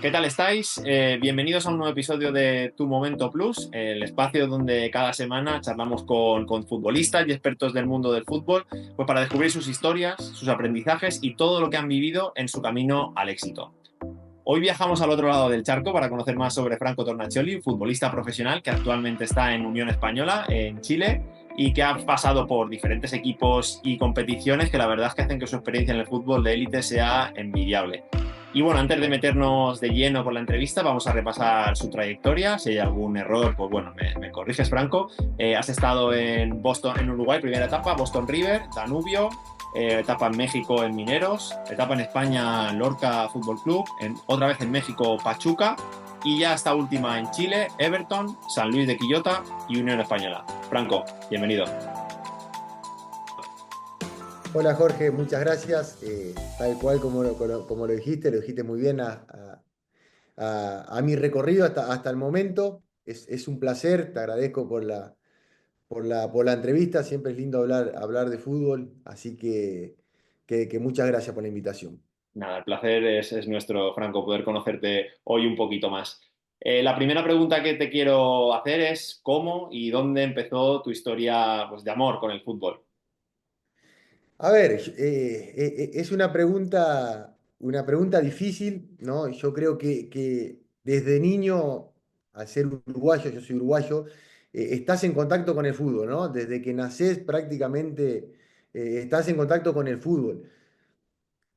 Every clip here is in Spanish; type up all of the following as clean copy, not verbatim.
¿Qué tal estáis? Bienvenidos a un nuevo episodio de Tu Momento Plus, el espacio donde cada semana charlamos con futbolistas y expertos del mundo del fútbol, pues para descubrir sus historias, sus aprendizajes y todo lo que han vivido en su camino al éxito. Hoy viajamos al otro lado del charco para conocer más sobre Franco Tornaccioli, un futbolista profesional que actualmente está en Unión Española, en Chile, y que ha pasado por diferentes equipos y competiciones que la verdad es que hacen que su experiencia en el fútbol de élite sea envidiable. Y bueno, antes de meternos de lleno con la entrevista, vamos a repasar su trayectoria. Si hay algún error, pues bueno, me corriges, Franco. Has estado en Boston, en Uruguay, primera etapa, Boston River, Danubio, etapa en México en Mineros, etapa en España Lorca Fútbol Club, otra vez en México Pachuca y ya esta última en Chile, Everton, San Luis de Quillota y Unión Española. Franco, bienvenido. Hola Jorge, muchas gracias. Tal cual como lo dijiste muy bien a mi recorrido hasta el momento. Es un placer, te agradezco por la entrevista. Siempre es lindo hablar de fútbol, así que muchas gracias por la invitación. Nada, el placer es nuestro, Franco, poder conocerte hoy un poquito más. La primera pregunta que te quiero hacer es cómo y dónde empezó tu historia, pues, de amor con el fútbol. A ver, es una pregunta difícil, ¿no? Yo creo que desde niño, al ser uruguayo, yo soy uruguayo, estás en contacto con el fútbol, ¿no? Desde que nacés prácticamente estás en contacto con el fútbol.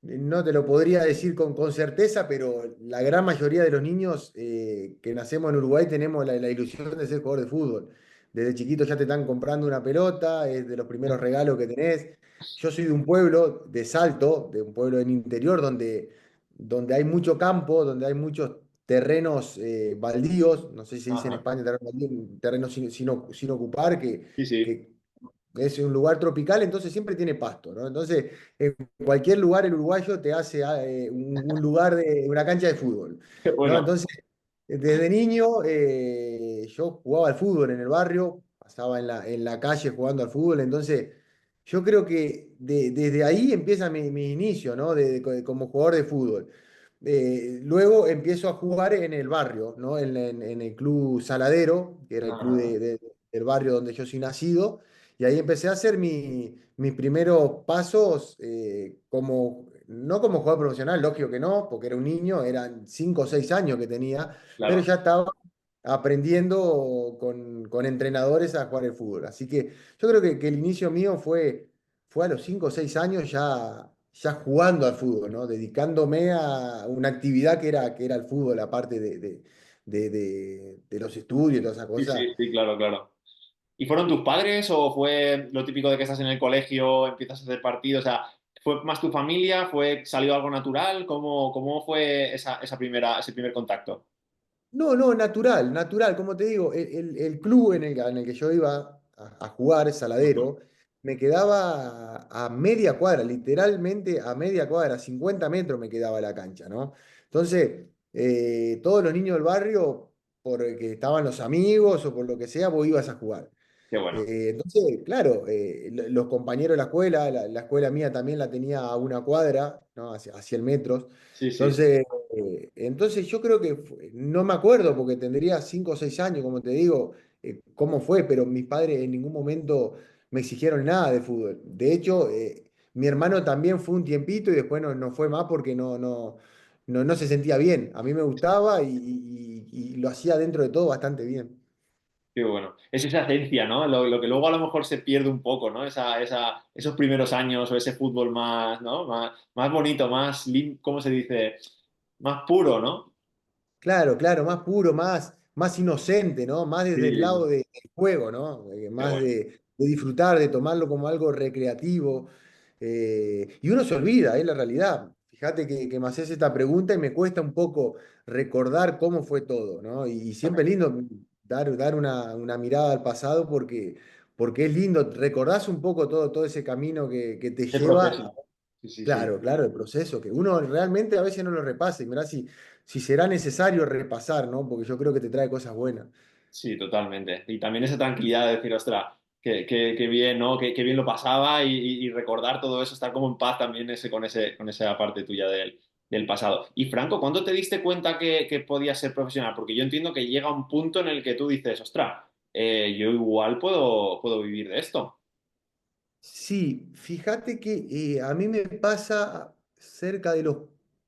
No te lo podría decir con certeza, pero la gran mayoría de los niños que nacemos en Uruguay tenemos la ilusión de ser jugador de fútbol. Desde chiquito ya te están comprando una pelota, es de los primeros regalos que tenés. Yo soy de un pueblo, de Salto, de un pueblo del interior, donde hay mucho campo, donde hay muchos terrenos baldíos, no sé si se dice en Ajá. España terrenos baldíos, terrenos sin ocupar, Sí, sí. que es un lugar tropical, entonces siempre tiene pasto, ¿no? Entonces, en cualquier lugar el uruguayo te hace un lugar una cancha de fútbol, Qué ¿no? bueno. Entonces, desde niño yo jugaba al fútbol en el barrio, pasaba en la calle jugando al fútbol, entonces yo creo que desde ahí empieza mi inicio, ¿no? Como jugador de fútbol. Luego empiezo a jugar en el barrio, ¿no? En el club Saladero, que era el club Ajá. del barrio donde yo soy nacido. Y ahí empecé a hacer mis primeros pasos no como jugador profesional, lógico que no, porque era un niño, eran 5 o 6 años que tenía, pero Claro. ya estaba aprendiendo con entrenadores a jugar el fútbol. Así que yo creo que el inicio mío fue a los 5 o 6 años ya jugando al fútbol, ¿no? Dedicándome a una actividad que era el fútbol, aparte de los estudios y todas esas Sí, cosas. sí, sí, claro, claro. ¿Y fueron tus padres o fue lo típico de que estás en el colegio, empiezas a hacer partidos? O sea, ¿fue más tu familia? ¿Salió algo natural? ¿Cómo fue ese primer contacto? No, no, natural, natural. Como te digo, el club en el que yo iba a jugar, Ujú. Saladero, me quedaba a media cuadra, literalmente a media cuadra, 50 metros me quedaba la cancha, ¿no? Entonces, todos los niños del barrio, porque estaban los amigos o por lo que sea, vos ibas a jugar. Qué bueno. Entonces, claro, los compañeros de la escuela, la escuela mía también la tenía a una cuadra, ¿no? Hacia 100 metros. Sí, sí. Entonces yo creo que no me acuerdo porque tendría 5 o 6 años, como te digo, cómo fue, pero mis padres en ningún momento me exigieron nada de fútbol. De hecho, mi hermano también fue un tiempito y después no fue más porque no se sentía bien. A mí me gustaba y lo hacía dentro de todo bastante bien. Qué bueno. Es esa esencia, ¿no? Lo que luego a lo mejor se pierde un poco, ¿no? Esos primeros años o ese fútbol más, ¿no? Más bonito, ¿cómo se dice? Más puro, ¿no? Claro, claro, más puro, más inocente, ¿no? Más desde el lado Sí, del juego, ¿no? qué Más bueno. de disfrutar, de tomarlo como algo recreativo. Y uno se olvida, es la realidad. Fíjate que me haces esta pregunta y me cuesta un poco recordar cómo fue todo, ¿no? Y siempre es lindo dar una mirada al pasado porque es lindo, recordás un poco todo ese camino que te Ese lleva. proceso. Sí, sí, sí. Claro, claro, el proceso, que uno realmente a veces no lo repasa y mirá si será necesario repasar, ¿no? Porque yo creo que te trae cosas buenas. Sí, totalmente. Y también esa tranquilidad de decir, ostras, qué bien, ¿no? Qué bien lo pasaba y recordar todo eso, estar como en paz también con esa parte tuya de él. del pasado. Y Franco, ¿cuándo te diste cuenta que podías ser profesional? Porque yo entiendo que llega un punto en el que tú dices, ostras, yo igual puedo vivir de esto. Sí, fíjate que a mí me pasa cerca de los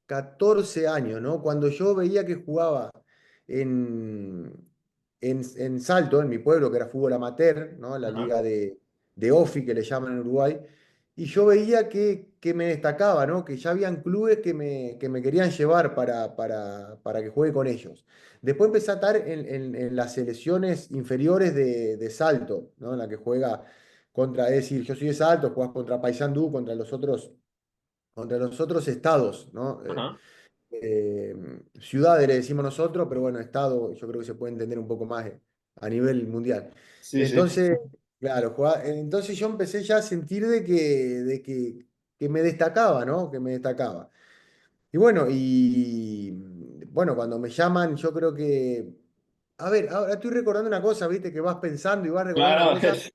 14 años, ¿no? Cuando yo veía que jugaba en, en Salto, en mi pueblo, que era fútbol amateur, ¿no? La Ajá. liga de OFI, que le llaman en Uruguay, y yo veía que me destacaba, ¿no? Que ya habían clubes que me querían llevar para que juegue con ellos. Después empecé a estar en las selecciones inferiores de Salto, ¿no? En la que juega contra, es decir, yo soy de Salto, jugás contra Paysandú, contra los otros estados, ¿no? Ajá. Eh, ciudades le decimos nosotros, pero bueno, estado yo creo que se puede entender un poco más a nivel mundial. Sí, sí. Entonces, claro, entonces yo empecé ya a sentir que me destacaba, ¿no? Que me destacaba. Y bueno, cuando me llaman, yo creo que... A ver, ahora estoy recordando una cosa, viste, que vas pensando y vas recordando una Claro, cosa.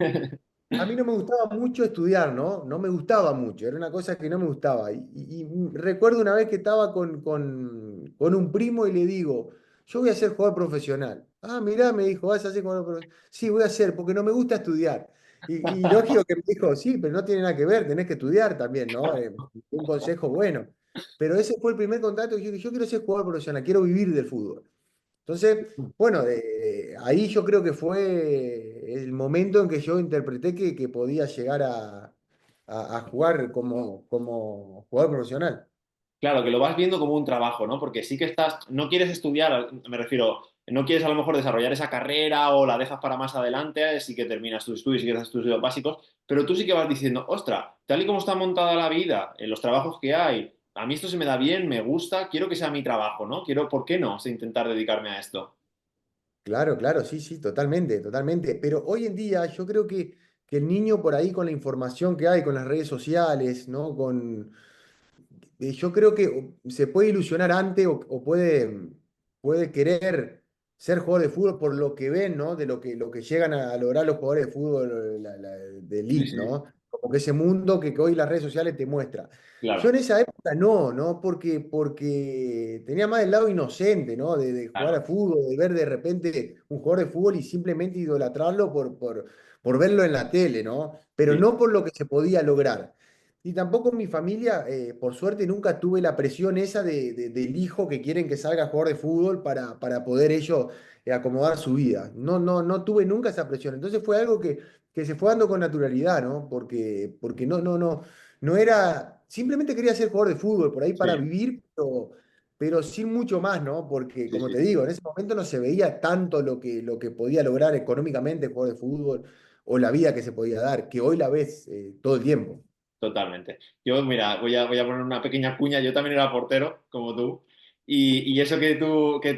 A mí no me gustaba mucho estudiar, ¿no? No me gustaba mucho, era una cosa que no me gustaba. Y recuerdo una vez que estaba con un primo y le digo, yo voy a ser jugador profesional. Ah, mirá, me dijo, ¿vas a ser jugador profesional? Sí, voy a ser, porque no me gusta estudiar. Y lógico que me dijo, sí, pero no tiene nada que ver, tenés que estudiar también, ¿no? Un consejo bueno. Pero ese fue el primer contacto que yo dije, yo quiero ser jugador profesional, quiero vivir del fútbol. Entonces, bueno, ahí yo creo que fue el momento en que yo interpreté que podía llegar a jugar como jugador profesional. claro, que lo vas viendo como un trabajo, ¿no? Porque sí que estás, no quieres estudiar, me refiero, no quieres a lo mejor desarrollar esa carrera o la dejas para más adelante, sí que terminas tus estudios y que haces tus estudios básicos, pero tú sí que vas diciendo, ostras, tal y como está montada la vida, en los trabajos que hay, a mí esto se me da bien, me gusta, quiero que sea mi trabajo, ¿no? Quiero, ¿por qué no? O sea, intentar dedicarme a esto. Claro, claro, sí, sí, totalmente, totalmente. Pero hoy en día yo creo que el niño por ahí con la información que hay, con las redes sociales, ¿no? Yo creo que se puede ilusionar antes o puede querer ser jugador de fútbol por lo que ven, ¿no? De lo que llegan a lograr los jugadores de fútbol de Sí, elite, sí, ¿no? Como que ese mundo que hoy las redes sociales te muestra. Yo claro, en esa época no, ¿no? Porque tenía más el lado inocente, ¿no? De jugar a claro, fútbol, de ver de repente un jugador de fútbol y simplemente idolatrarlo por verlo en la tele, ¿no? Pero sí, no por lo que se podía lograr. Y tampoco en mi familia, por suerte, nunca tuve la presión esa del hijo que quieren que salga a jugar de fútbol para poder ellos acomodar su vida. No, no, no tuve nunca esa presión. Entonces fue algo que se fue dando con naturalidad, ¿no? Porque no era, simplemente quería ser jugador de fútbol por ahí sí, para vivir, pero sin mucho más, ¿no? Porque, sí, como sí. te digo, en ese momento no se veía tanto lo que podía lograr económicamente el jugador de fútbol o la vida que se podía dar, que hoy la ves todo el tiempo. Totalmente. Yo, mira, voy a poner una pequeña cuña. Yo también era portero, como tú. Y eso que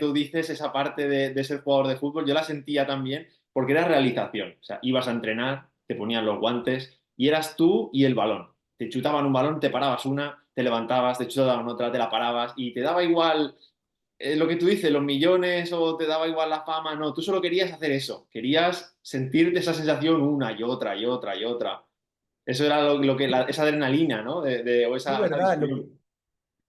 tú dices, esa parte de ser jugador de fútbol, yo la sentía también porque era realización. O sea, ibas a entrenar, te ponían los guantes y eras tú y el balón. Te chutaban un balón, te parabas una, te levantabas, te chutaban otra, te la parabas y te daba igual lo que tú dices, los millones o te daba igual la fama. No, tú solo querías hacer eso. Querías sentirte esa sensación una y otra y otra y otra. Eso era lo que esa adrenalina, ¿no? O Es esa verdad, visión.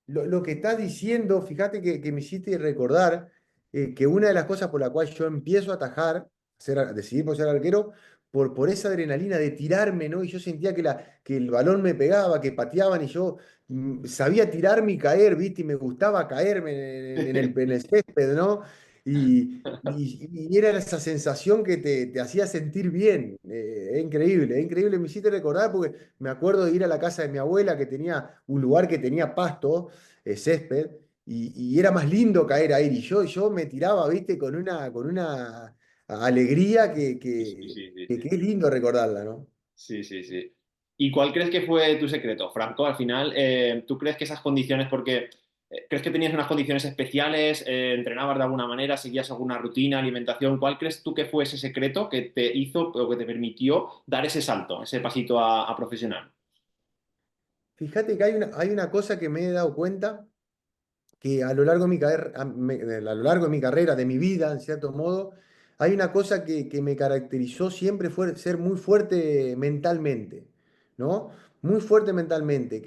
lo que estás diciendo, fíjate que me hiciste recordar que una de las cosas por la cual yo empiezo a atajar, decidir por ser arquero, por esa adrenalina de tirarme, ¿no? Y yo sentía que el balón me pegaba, que pateaban y yo sabía tirarme y caer, ¿viste? Y me gustaba caerme en el césped, ¿no? Y era esa sensación que te hacía sentir bien. Es increíble, me hiciste recordar porque me acuerdo de ir a la casa de mi abuela que tenía un lugar que tenía pasto, césped, y era más lindo caer ahí. Y yo me tiraba, viste, con una alegría Sí, sí, sí, sí, que sí. es lindo recordarla, ¿no? Sí, sí, sí. ¿Y cuál crees que fue tu secreto, Franco? Al final, ¿tú crees que esas condiciones, porque crees que tenías unas condiciones especiales, entrenabas de alguna manera, seguías alguna rutina, alimentación? ¿Cuál crees tú que fue ese secreto que te hizo o que te permitió dar ese salto, ese pasito a profesional? Fíjate que hay una cosa que me he dado cuenta que a lo largo de mi carrera, a lo largo de mi carrera, de mi vida, en cierto modo, hay una cosa que me caracterizó siempre fue ser muy fuerte mentalmente, ¿no? Muy fuerte mentalmente,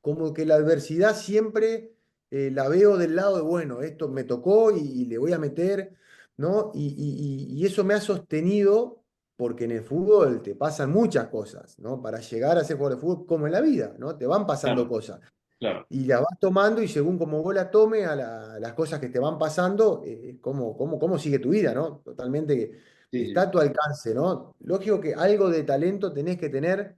como que la adversidad siempre la veo del lado de, bueno, esto me tocó y le voy a meter, ¿no? Y eso me ha sostenido porque en el fútbol te pasan muchas cosas, ¿no? Para llegar a ser jugador de fútbol, como en la vida, ¿no? Te van pasando Claro, cosas claro. y las vas tomando y según como vos la tomes a las cosas que te van pasando, cómo sigue tu vida, ¿no? Totalmente Sí, está sí. a tu alcance, ¿no? Lógico que algo de talento tenés que tener,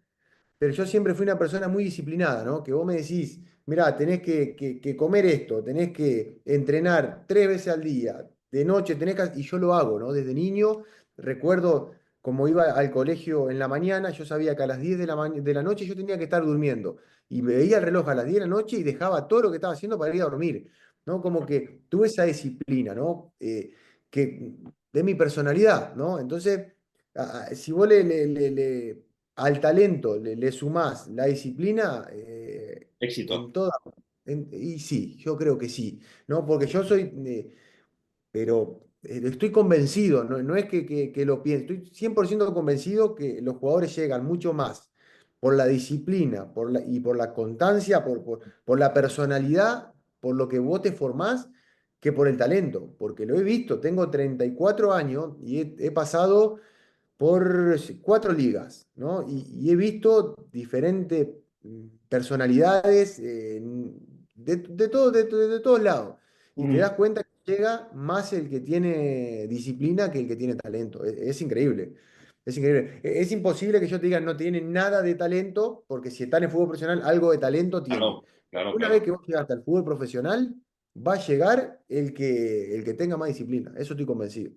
pero yo siempre fui una persona muy disciplinada, ¿no? Que vos me decís, mirá, tenés que comer esto, tenés que entrenar 3 veces al día, de noche tenés que... Y yo lo hago, ¿no? Desde niño recuerdo como iba al colegio en la mañana, yo sabía que a las 10 de la noche yo tenía que estar durmiendo. Y me veía el reloj a las 10 de la noche y dejaba todo lo que estaba haciendo para ir a dormir, ¿no? Como que tuve esa disciplina, ¿no? Que, de mi personalidad, ¿no? Entonces, si vos al talento le sumás la disciplina, Éxito. en toda, y sí, yo creo que sí, ¿no? Porque yo soy, pero estoy convencido, no es que lo piense, estoy 100% convencido que los jugadores llegan mucho más por la disciplina y por la constancia, por la personalidad, por lo que vos te formás, que por el talento, porque lo he visto, tengo 34 años y he pasado por 4 ligas, ¿no? Y he visto diferentes personalidades de todos lados. Y te das Ujú. cuenta que llega más el que tiene disciplina que el que tiene talento. Es increíble. Es increíble. Es imposible que yo te diga no tiene nada de talento, porque si está en el fútbol profesional, algo de talento tiene. Claro, claro, Una vez claro. que vos llegaste al fútbol profesional, va a llegar el que tenga más disciplina. Eso estoy convencido.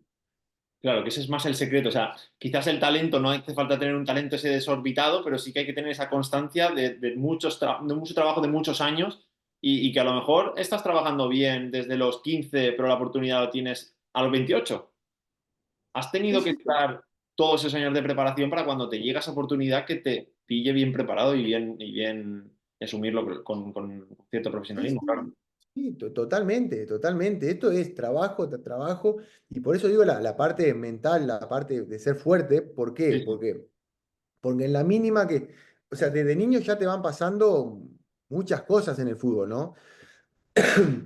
Claro, que ese es más el secreto. O sea, quizás el talento no hace falta tener un talento ese desorbitado, pero sí que hay que tener esa constancia de mucho trabajo de muchos años y que a lo mejor estás trabajando bien desde los 15, pero la oportunidad la tienes a los 28. Has Sí, tenido que sí, estar todos esos años de preparación para cuando te llega esa oportunidad que te pille bien preparado y bien asumirlo con cierto sí, profesionalismo, claro. sí, sí, totalmente, totalmente. Esto es trabajo tras trabajo y por eso digo la parte mental, la parte de ser fuerte. ¿Por qué? Sí, sí, Porque en la mínima que, o sea, desde niño ya te van pasando muchas cosas en el fútbol, ¿no?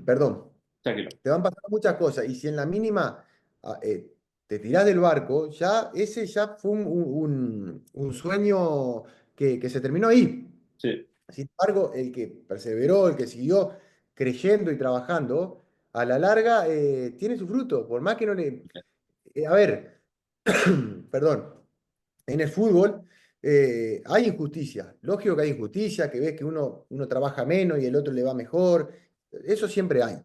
Perdón, tranquilo. te van pasando muchas cosas y si en la mínima te tirás del barco, ya ese ya fue un sueño que se terminó ahí. Sí, Sin embargo, el que perseveró, el que siguió creyendo y trabajando, a la larga tiene su fruto. Por más que no le... a ver, perdón, en el fútbol hay injusticia. Lógico que hay injusticia, que ves que uno trabaja menos y el otro le va mejor. Eso siempre hay.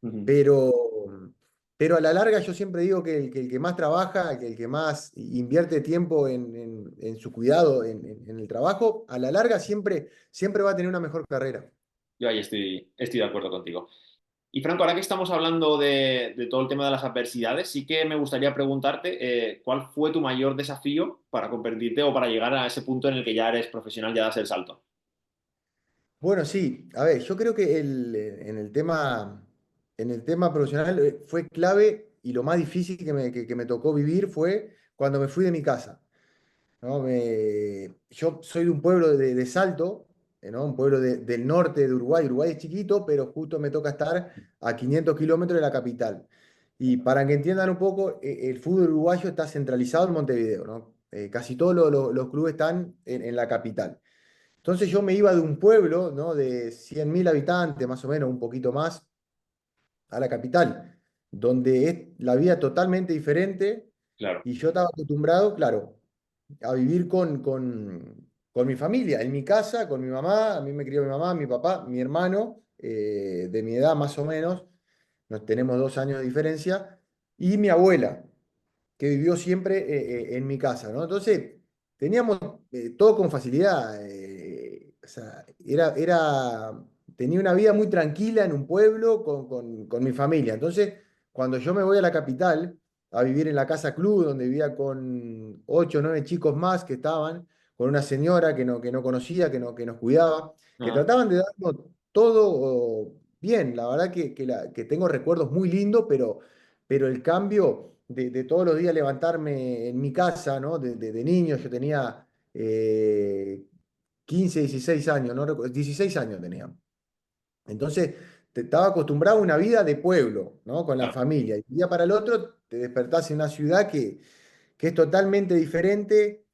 ujú. Pero, pero a la larga yo siempre digo que el que más trabaja, que el que más invierte tiempo en su cuidado, en el trabajo, a la larga siempre va a tener una mejor carrera. Yo ahí estoy de acuerdo contigo. Y Franco, ahora que estamos hablando de todo el tema de las adversidades, sí que me gustaría preguntarte ¿cuál fue tu mayor desafío para convertirte o para llegar a ese punto en el que ya eres profesional, ya das el salto? Bueno, sí, a ver, yo creo que en el tema profesional fue clave y lo más difícil que me tocó vivir fue cuando me fui de mi casa. ¿No? Yo soy de un pueblo de Salto, ¿no? Un pueblo del norte de Uruguay. Uruguay es chiquito, pero justo me toca estar a 500 kilómetros de la capital. Y para que entiendan un poco, el fútbol uruguayo está centralizado en Montevideo, ¿no? Casi todos los clubes están en la capital. Entonces yo me iba de un pueblo, ¿no? De 100.000 habitantes, más o menos, un poquito más, a la capital, donde es la vida totalmente diferente Claro. y yo estaba acostumbrado, claro, a vivir con mi familia, en mi casa, con mi mamá, a mí me crió mi mamá, mi papá, mi hermano, de mi edad más o menos, nos tenemos 2 años de diferencia, y mi abuela, que vivió siempre en mi casa, ¿no? Entonces, teníamos todo con facilidad. O sea, tenía una vida muy tranquila en un pueblo con mi familia. Entonces, cuando yo me voy a la capital a vivir en la casa club, donde vivía con 8 o 9 chicos más que estaban, con una señora que no conocía, que nos cuidaba, que Ajá. trataban de darnos todo bien. La verdad que tengo recuerdos muy lindos, pero el cambio de todos los días levantarme en mi casa, ¿no? De niño, yo tenía 15, 16 años, no recuerdo, 16 años tenía. Entonces, estaba acostumbrado a una vida de pueblo, ¿no? Con la Claro, familia. Y de un día para el otro te despertás en una ciudad que es totalmente diferente,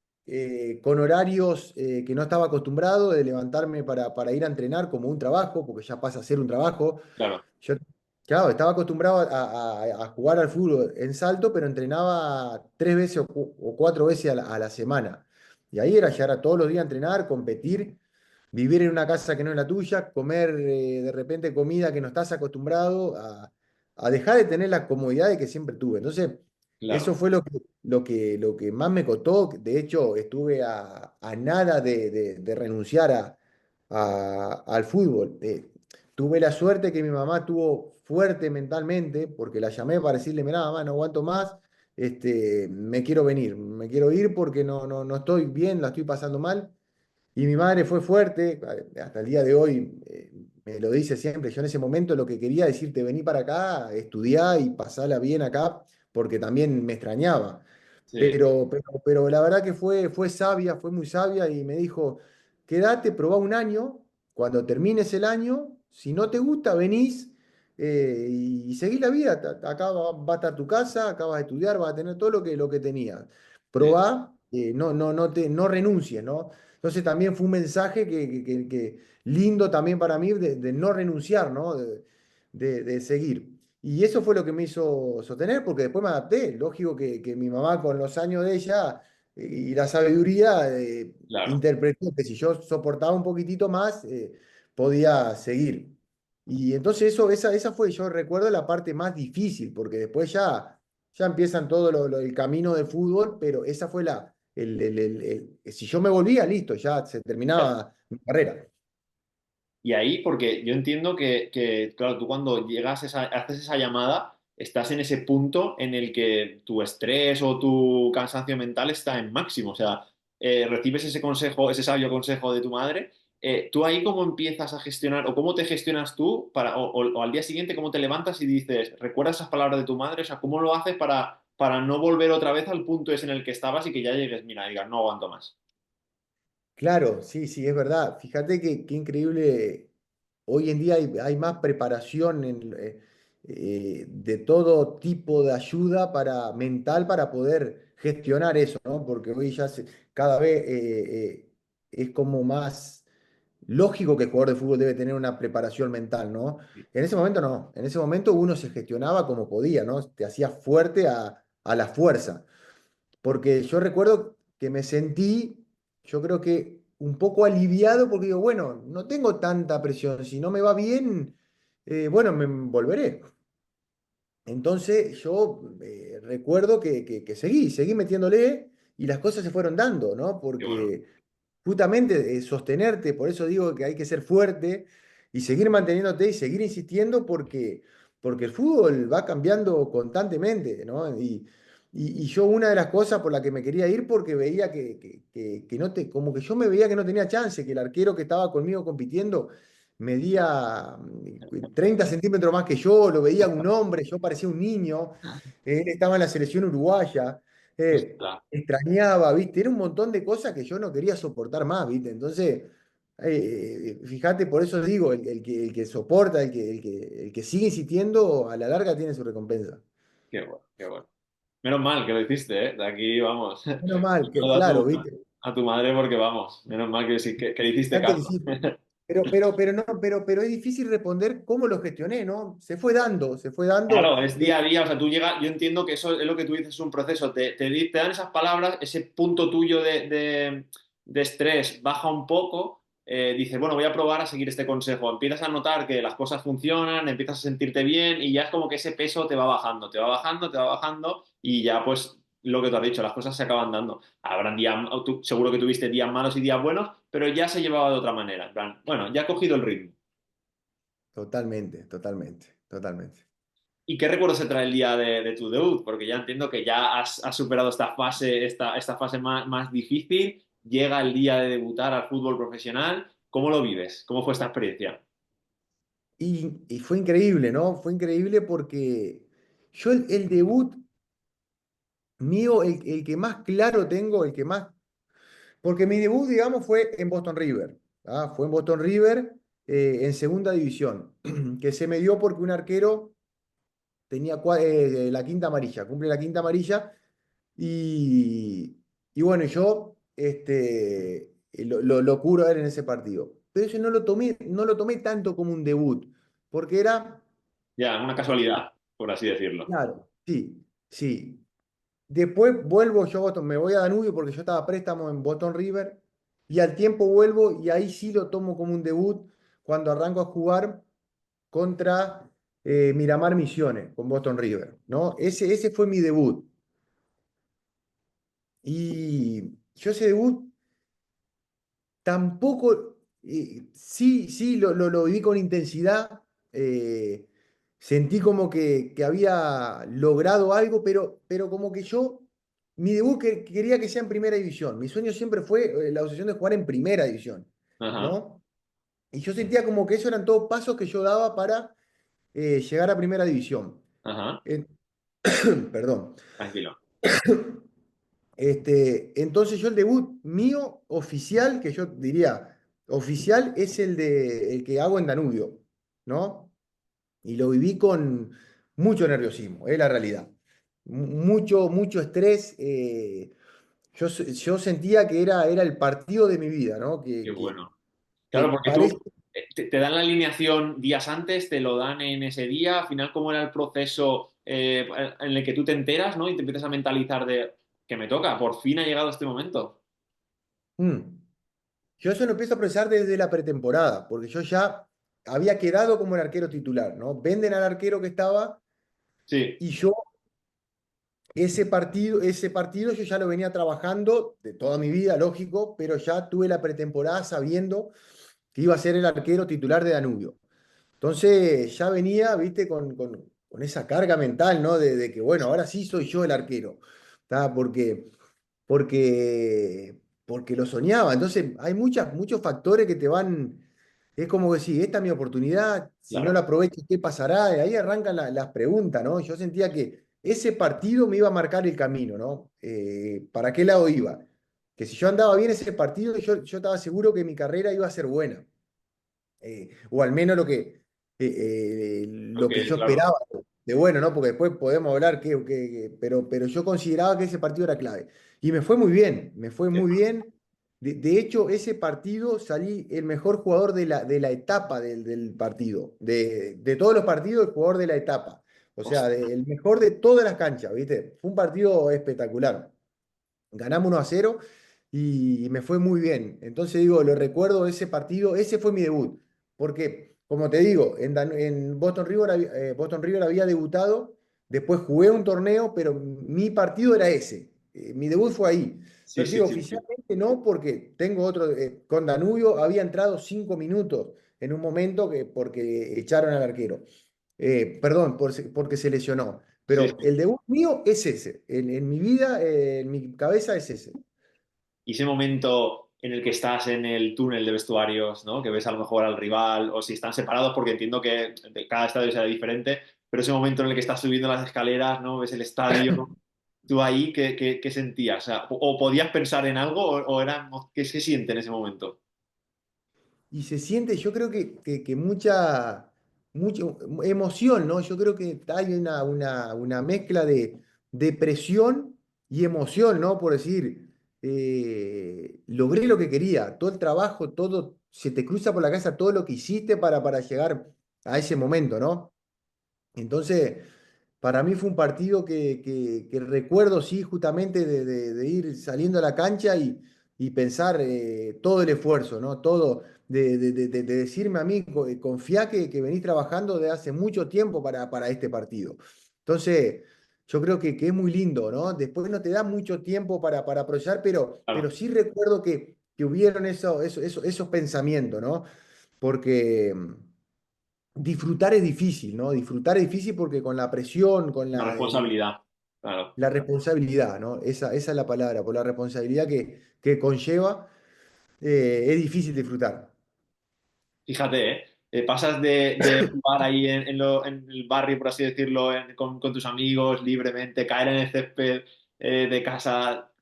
con horarios que no estaba acostumbrado de levantarme para ir a entrenar como un trabajo, porque ya pasa a ser un trabajo. claro, Yo, claro, estaba acostumbrado a jugar al fútbol en Salto, pero entrenaba 3 veces o 4 veces a la semana. Y ahí era llegar a todos los días a entrenar, competir, vivir en una casa que no es la tuya, comer de repente comida que no estás acostumbrado, a dejar de tener la comodidad de que siempre tuve. Entonces, claro. eso fue lo que más me costó. De hecho, estuve a nada de renunciar al fútbol. Tuve la suerte que mi mamá tuvo fuerte mentalmente, porque la llamé para decirle, mirá, mamá, no aguanto más, me quiero venir, me quiero ir porque no estoy bien, la estoy pasando mal. Y mi madre fue fuerte, hasta el día de hoy me lo dice siempre. Yo en ese momento lo que quería decirte, vení para acá, estudiá y pasala bien acá, porque también me extrañaba. Sí, Pero la verdad que fue sabia, fue muy sabia y me dijo, quédate, probá un año, cuando termines el año, si no te gusta, venís y seguís la vida. Acá va a estar tu casa, acá vas a estudiar, vas a tener todo lo que tenías. sí, Probá, no renuncies, ¿no? Entonces también fue un mensaje que lindo también para mí de no renunciar, ¿no? De seguir. Y eso fue lo que me hizo sostener, porque después me adapté. Lógico que mi mamá con los años de ella y la sabiduría claro. interpretó que si yo soportaba un poquitito más, podía seguir. Y entonces esa fue, yo recuerdo la parte más difícil, porque después ya empiezan todo el camino de fútbol, pero esa fue si yo me volvía, listo, ya se terminaba mi carrera. Y ahí, porque yo entiendo claro, tú cuando haces esa llamada, estás en ese punto en el que tu estrés o tu cansancio mental está en máximo. O sea, recibes ese consejo, ese sabio consejo de tu madre. ¿Tú ahí cómo empiezas a gestionar o cómo te gestionas tú o al día siguiente cómo te levantas y dices, recuerdas esas palabras de tu madre? O sea, ¿cómo lo haces para no volver otra vez al punto ese en el que estabas y que ya llegues, mira, digas, no aguanto más? Claro, sí, sí, es verdad. Fíjate qué increíble. Hoy en día hay más preparación de todo tipo de ayuda mental para poder gestionar eso, ¿no? Porque hoy cada vez es como más lógico que el jugador de fútbol debe tener una preparación mental, ¿no? En ese momento no. En ese momento uno se gestionaba como podía, ¿no? Te hacía fuerte a la fuerza. Porque yo recuerdo que me sentí, yo creo que un poco aliviado porque digo, bueno, no tengo tanta presión, si no me va bien, bueno, me volveré. Entonces yo recuerdo que seguí metiéndole y las cosas se fueron dando, ¿no? Qué bueno, Porque justamente sostenerte, por eso digo que hay que ser fuerte y seguir manteniéndote y seguir insistiendo porque el fútbol va cambiando constantemente, ¿no? Y yo una de las cosas por la que me quería ir porque veía que no como que yo me veía que no tenía chance, que el arquero que estaba conmigo compitiendo medía 30 centímetros más que yo, lo veía un hombre, yo parecía un niño, él estaba en la selección uruguaya, extrañaba, ¿viste? Era un montón de cosas que yo no quería soportar más, ¿viste? Entonces, fíjate, por eso digo, el que soporta, el que sigue insistiendo, a la larga tiene su recompensa. qué bueno, qué bueno. Menos mal que lo hiciste, ¿eh? De aquí, vamos. Menos mal, que Saludo claro, ¿viste? a tu madre porque, vamos, menos mal que, sí, que le hiciste Tanto caso. difícil. Pero no, pero es difícil responder cómo lo gestioné, ¿no? Se fue dando. Claro, es día a día, o sea, tú llegas, yo entiendo que eso es lo que tú dices, es un proceso, te dan esas palabras, ese punto tuyo de estrés baja un poco, dices, bueno, voy a probar a seguir este consejo, empiezas a notar que las cosas funcionan, empiezas a sentirte bien y ya es como que ese peso te va bajando, te va bajando, te va bajando y ya pues lo que tú has dicho, las cosas se acaban dando. Habrán días, seguro que tuviste días malos y días buenos, pero ya se llevaba de otra manera, en plan, bueno, ya ha cogido el ritmo. Totalmente, totalmente, totalmente. ¿Y qué recuerdo se trae el día de tu debut? Porque ya entiendo que ya has superado esta fase más difícil, llega el día de debutar al fútbol profesional. ¿Cómo lo vives? ¿Cómo fue esta experiencia? Y fue increíble, ¿no? Fue increíble porque yo el debut mío, el que más claro tengo, el que más. Porque mi debut, digamos, fue en Boston River. ¿Ah? Fue en Boston River. en segunda división, que se me dio porque un arquero tenía la quinta amarilla, cumple la quinta amarilla y, y bueno, yo lo curo a él en ese partido. Pero eso no lo tomé tanto como un debut, porque era, Ya, una casualidad, por así decirlo. claro, sí, sí. Después vuelvo yo, me voy a Danubio porque yo estaba a préstamo en Boston River y al tiempo vuelvo y ahí sí lo tomo como un debut cuando arranco a jugar contra Miramar Misiones con Boston River, ¿no? Ese fue mi debut. Y yo ese debut tampoco, sí, sí, lo viví con intensidad, sentí como que había logrado algo, pero como que yo, mi debut quería que sea en primera división. Mi sueño siempre fue la obsesión de jugar en primera división, Ajá, ¿no? Y yo sentía como que eso eran todos pasos que yo daba para llegar a primera división. ajá, En- Perdón. tranquilo. Entonces yo el debut mío oficial, que yo diría oficial, es el que hago en Danubio, ¿no? Y lo viví con mucho nerviosismo, es la realidad. Mucho, mucho estrés. Yo sentía que era el partido de mi vida, ¿no? Qué Que, bueno. que Claro, porque tú parece. te dan la alineación días antes, te lo dan en ese día, al final, ¿cómo era el proceso en el que tú te enteras, ¿no? Y te empiezas a mentalizar de que me toca, por fin ha llegado este momento. mm. Yo eso lo empiezo a procesar desde la pretemporada, porque yo ya había quedado como el arquero titular, ¿no? Venden al arquero que estaba Sí, y yo ese partido yo ya lo venía trabajando de toda mi vida, lógico, pero ya tuve la pretemporada sabiendo que iba a ser el arquero titular de Danubio. Entonces ya venía, viste, con esa carga mental, ¿no? De que, bueno, ahora sí soy yo el arquero, ¿tá? Porque lo soñaba. Entonces hay muchos factores que te van, es como que sí, esta es mi oportunidad, si no la claro. aprovecho, ¿qué pasará? Y ahí arrancan las preguntas, ¿no? Yo sentía que ese partido me iba a marcar el camino, ¿no? ¿Para qué lado iba? Que si yo andaba bien ese partido, yo estaba seguro que mi carrera iba a ser buena, o al menos lo que yo Claro. esperaba de bueno, ¿no? Porque después podemos hablar, pero yo consideraba que ese partido era clave. Y me fue muy bien, me fue muy bien. De hecho, ese partido salí el mejor jugador de la etapa del partido. De todos los partidos, el jugador de la etapa. O sea, Ostras, el mejor de todas las canchas, ¿viste? Fue un partido espectacular. Ganamos 1-0 y me fue muy bien. Entonces digo, lo recuerdo ese partido, ese fue mi debut. Porque, como te digo, en Boston River había debutado, después jugué un torneo, pero mi partido era ese. Mi debut fue ahí. sí, Pero te sí, digo, sí, sí. oficialmente no, porque tengo otro, con Danubio había entrado 5 minutos en un momento porque echaron al arquero. Perdón, porque se lesionó. Sí, Pero sí. el debut mío es ese. En mi vida, en mi cabeza es ese. Y ese momento en el que estás en el túnel de vestuarios, ¿no? Que ves a lo mejor al rival, o si están separados, porque entiendo que cada estadio será diferente, pero ese momento en el que estás subiendo las escaleras, ¿no? Ves el estadio, tú ahí, ¿qué sentías? O sea, o podías pensar en algo, o era, ¿qué se siente en ese momento? Y se siente, yo creo que mucha emoción, ¿no? Yo creo que hay una mezcla de presión y emoción, ¿no? Por decir, logré lo que quería, todo el trabajo, todo, se te cruza por la cabeza todo lo que hiciste para llegar a ese momento, ¿no? Entonces, para mí fue un partido que recuerdo, sí, justamente de ir saliendo a la cancha y pensar todo el esfuerzo, ¿no? Todo, de decirme a mí, confía que venís trabajando de hace mucho tiempo para este partido. Entonces, yo creo que es muy lindo, ¿no? Después no te da mucho tiempo para procesar, pero Claro, sí recuerdo que hubieron esos pensamientos, ¿no? Porque disfrutar es difícil, ¿no? Disfrutar es difícil porque con la presión, con la responsabilidad, claro. la responsabilidad, ¿no? Esa es la palabra, por la responsabilidad que conlleva, es difícil disfrutar. Fíjate, ¿eh? Pasas de jugar ahí en el barrio, por así decirlo, con tus amigos libremente, caer en el césped de casa.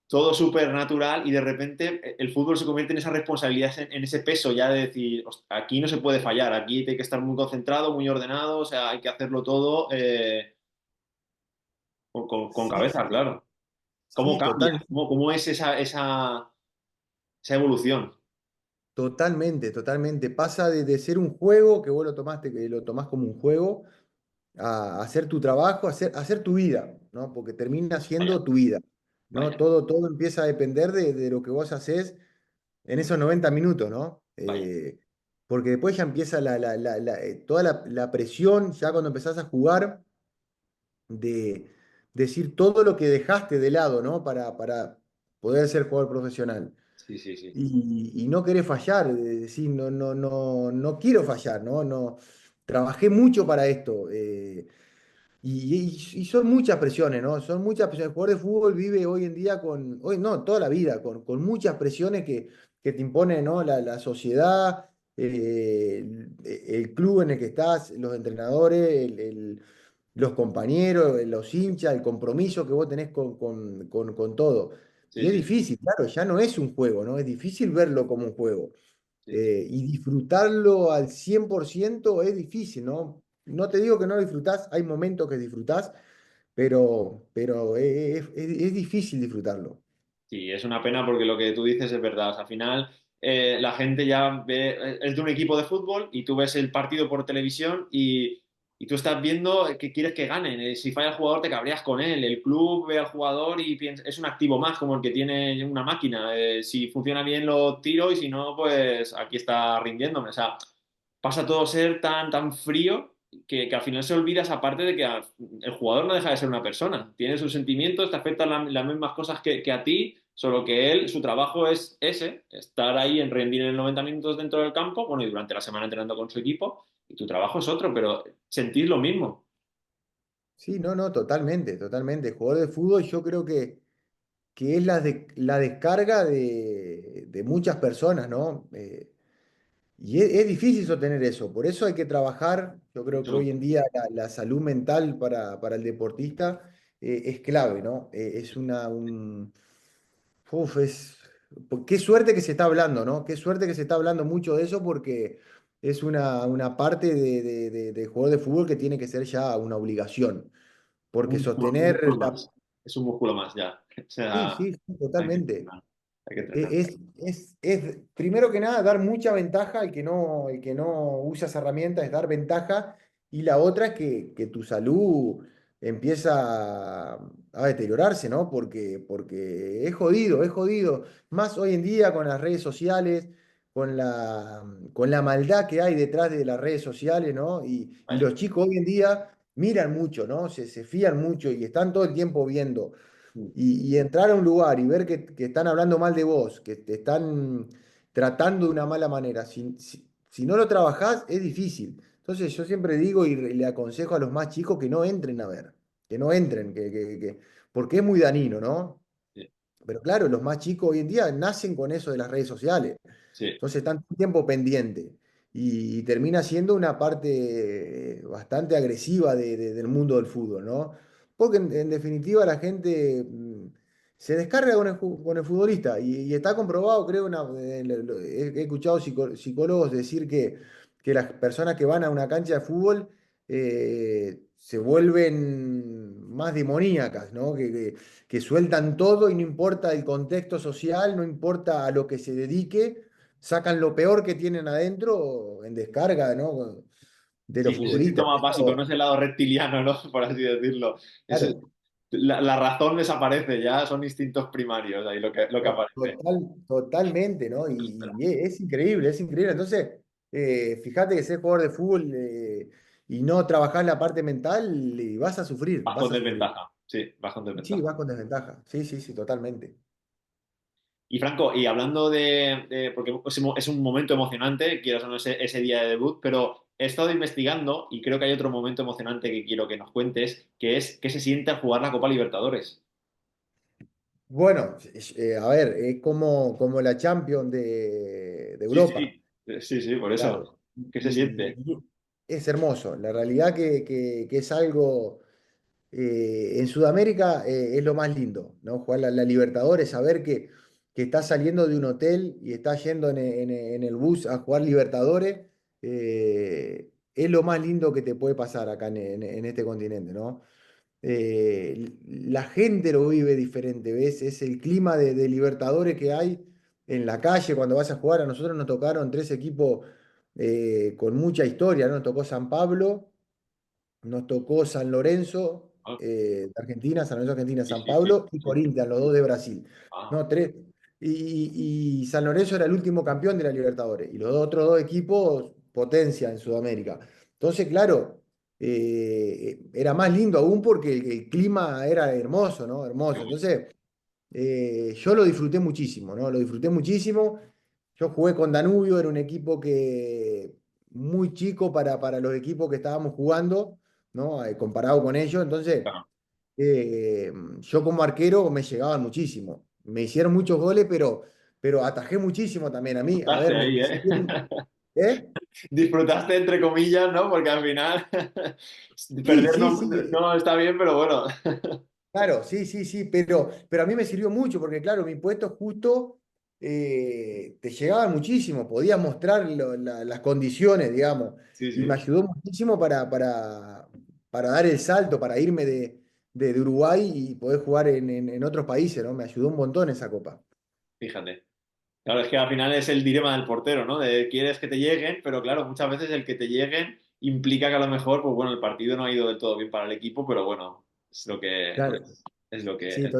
todo súper natural y de repente el fútbol se convierte en esa responsabilidad, en ese peso ya de decir, aquí no se puede fallar, aquí hay que estar muy concentrado, muy ordenado, o sea, hay que hacerlo todo con Sí, cabeza, claro. ¿Cómo sí, cambia? total, ¿Cómo es esa evolución? totalmente, totalmente. Pasa de ser un juego que vos lo tomaste, que lo tomás como un juego, a hacer tu trabajo, a hacer tu vida, ¿no? Porque termina Vaya, siendo tu vida, ¿no? vaya, Todo empieza a depender de lo que vos haces en esos 90 minutos, ¿no? vaya. Porque después ya empieza toda la presión, ya cuando empezás a jugar, de decir todo lo que dejaste de lado, ¿no? Para poder ser jugador profesional. Sí, sí, sí. Y no querés fallar, de decir, no quiero fallar, ¿no? Trabajé mucho para esto. Y son muchas presiones, ¿no? Son muchas presiones. El jugador de fútbol vive hoy en día hoy no, toda la vida, con muchas presiones que te impone, ¿no? La sociedad, el club en el que estás, los entrenadores, los compañeros, los hinchas, el compromiso que vos tenés con todo. Sí, Y es sí, difícil, claro, ya no es un juego, ¿no? Es difícil verlo como un juego. sí. Y disfrutarlo al 100% es difícil, ¿no? No te digo que no lo disfrutás, hay momentos que disfrutás, pero es difícil disfrutarlo. Sí, es una pena porque lo que tú dices es verdad. O sea, al final la gente ya ve, es de un equipo de fútbol y tú ves el partido por televisión y tú estás viendo que quieres que ganen. Si falla el jugador te cabreas con él. El club ve al jugador y piensa, es un activo más como el que tiene una máquina. Si funciona bien lo tiro y si no, pues aquí está rindiéndome. O sea, pasa todo a ser tan frío que al final se olvida esa parte de que el jugador no deja de ser una persona. Tiene sus sentimientos, te afectan las mismas cosas que a ti, solo que él, su trabajo es ese, estar ahí en rendir en 90 minutos dentro del campo, bueno, y durante la semana entrenando con su equipo, y tu trabajo es otro, pero sentís lo mismo. Sí, no, totalmente, totalmente. Jugador de fútbol yo creo que es la descarga de muchas personas, ¿no? Y es difícil sostener eso, por eso hay que trabajar. Yo creo que Mucho. hoy en día la salud mental para el deportista es clave, ¿no? Es uf, qué suerte que se está hablando, ¿no? Qué suerte que se está hablando mucho de eso porque es una parte de jugador de fútbol que tiene que ser ya una obligación. Porque Un músculo sostener la... más. Es un músculo más ya. O Sí, sea, sí, sí, hay que totalmente. entrenar. Hay que entrenar. Primero que nada, dar mucha ventaja. El que no usa esa herramienta es dar ventaja. Y la otra es que tu salud empieza a deteriorarse, ¿no? Porque es jodido, es jodido. Más hoy en día con las redes sociales, con la maldad que hay detrás de las redes sociales, ¿no? Y Vaya. los chicos hoy en día miran mucho, ¿no? Se fían mucho y están todo el tiempo viendo. Y entrar a un lugar y ver que están hablando mal de vos, que te están tratando de una mala manera, si no lo trabajás, es difícil. Entonces yo siempre digo y le aconsejo a los más chicos que no entren a ver, que no entren, porque es muy dañino, ¿no? Sí, Pero claro, los más chicos hoy en día nacen con eso de las redes sociales. sí, Entonces están todo el tiempo pendiente. Y termina siendo una parte bastante agresiva del mundo del fútbol, ¿no? Porque en definitiva la gente se descarga con el futbolista y está comprobado, creo, he escuchado psicólogos decir que las personas que van a una cancha de fútbol se vuelven más demoníacas, ¿no? Que sueltan todo y no importa el contexto social, no importa a lo que se dedique, sacan lo peor que tienen adentro en descarga, ¿no? De sí, los es el futbolistas. síntoma básico, no es el lado reptiliano, ¿no? Por así decirlo. Es Claro, la razón desaparece, ya son instintos primarios ahí lo que aparece. totalmente, ¿no? Y es increíble, es increíble. Entonces, fíjate que ser jugador de fútbol y no trabajar la parte mental, vas a sufrir, Vas con vas a sufrir. desventaja, sí, vas con Sí, desventaja. vas con desventaja. Sí, sí, sí, totalmente. Y Franco, y hablando porque es un momento emocionante, quieras o no ese día de debut, pero he estado investigando y creo que hay otro momento emocionante que quiero que nos cuentes, que es qué se siente al jugar la Copa Libertadores. Bueno, a ver, es como la Champions de Sí, Europa, sí, sí, sí, por claro. eso. ¿Qué se siente? Y es hermoso. La realidad que es algo. en Sudamérica es lo más lindo, ¿no? Jugar la Libertadores, saber que estás saliendo de un hotel y estás yendo en el bus a jugar Libertadores, es lo más lindo que te puede pasar acá en este continente, ¿no? La gente lo vive diferente, ¿ves? Es el clima de Libertadores que hay en la calle cuando vas a jugar. A nosotros nos tocaron tres equipos con mucha historia, ¿no? Nos tocó San Pablo, nos tocó San Lorenzo Ah, de Argentina, San Lorenzo Argentina, sí, San sí, sí, Pablo y sí. Corinthians, los dos de Brasil. Ah, No, tres. Y San Lorenzo era el último campeón de la Libertadores. Y los otros dos equipos, potencia en Sudamérica. Entonces, claro, era más lindo aún porque el clima era hermoso, ¿no? qué Hermoso. bueno. Entonces, yo lo disfruté muchísimo, ¿no? Lo disfruté muchísimo. Yo jugué con Danubio, era un equipo que muy chico para los equipos que estábamos jugando, ¿no? Comparado con ellos. Entonces, Claro, yo como arquero me llegaban muchísimo. Me hicieron muchos goles, pero atajé muchísimo también a mí. A disfrutaste ver, ahí, me ¿eh? hicieron- ¿Eh? Disfrutaste entre comillas, ¿no? Porque al final Sí, perder sí, no, sí. no está bien, pero bueno. Claro, sí, sí, sí, pero a mí me sirvió mucho porque, claro, mi puesto justo te llegaba muchísimo, podía mostrar las condiciones, digamos, Sí, y me sí, ayudó muchísimo para dar el salto, para irme de Uruguay y poder jugar en otros países, ¿no? Me ayudó un montón esa copa. fíjate. Claro, es que al final es el dilema del portero, ¿no? De quieres que te lleguen, pero claro, muchas veces el que te lleguen implica que a lo mejor, pues bueno, el partido no ha ido del todo bien para el equipo, pero bueno, es lo que Claro, es lo que sí, es.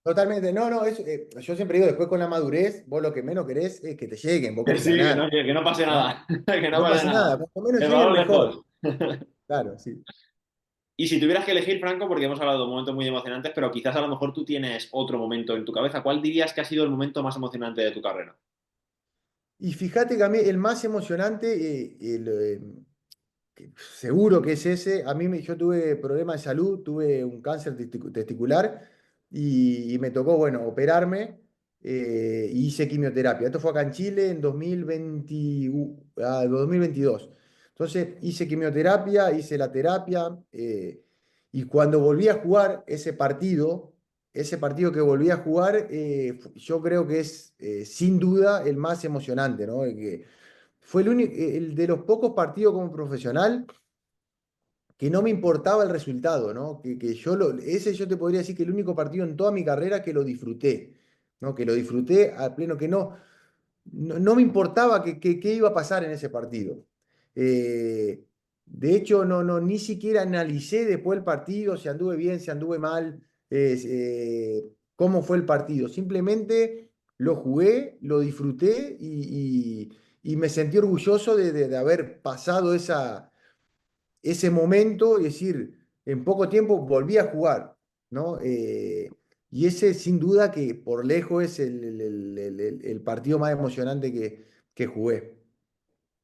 totalmente. No, no, yo siempre digo, después con la madurez, vos lo que menos querés es que te lleguen, vos Que querés sí, ganar, que no pase ¿no? nada, que Que no no pase pase nada. nada, cuanto menos El lleguen, balón mejor. lejos. Claro, sí. Y si tuvieras que elegir, Franco, porque hemos hablado de momentos muy emocionantes, pero quizás a lo mejor tú tienes otro momento en tu cabeza, ¿cuál dirías que ha sido el momento más emocionante de tu carrera? Y fíjate que a mí el más emocionante, seguro que es ese. Yo tuve problemas de salud, tuve un cáncer testicular y me tocó, bueno, operarme y hice quimioterapia. Esto fue acá en Chile en 2022. Entonces hice quimioterapia, hice la terapia y cuando volví a jugar ese partido que volví a jugar, yo creo que es sin duda el más emocionante, ¿no? Fue el de los pocos partidos como profesional que no me importaba el resultado, ¿no? Ese yo te podría decir que el único partido en toda mi carrera que lo disfruté, ¿no? Que lo disfruté a pleno, que no me importaba qué iba a pasar en ese partido. Eh, de hecho, ni siquiera analicé después el partido, si anduve bien, si anduve mal, cómo fue el partido. Simplemente lo jugué, lo disfruté y me sentí orgulloso de haber pasado ese momento y decir, en poco tiempo volví a jugar, ¿no? Y ese sin duda que por lejos es el partido más emocionante que jugué.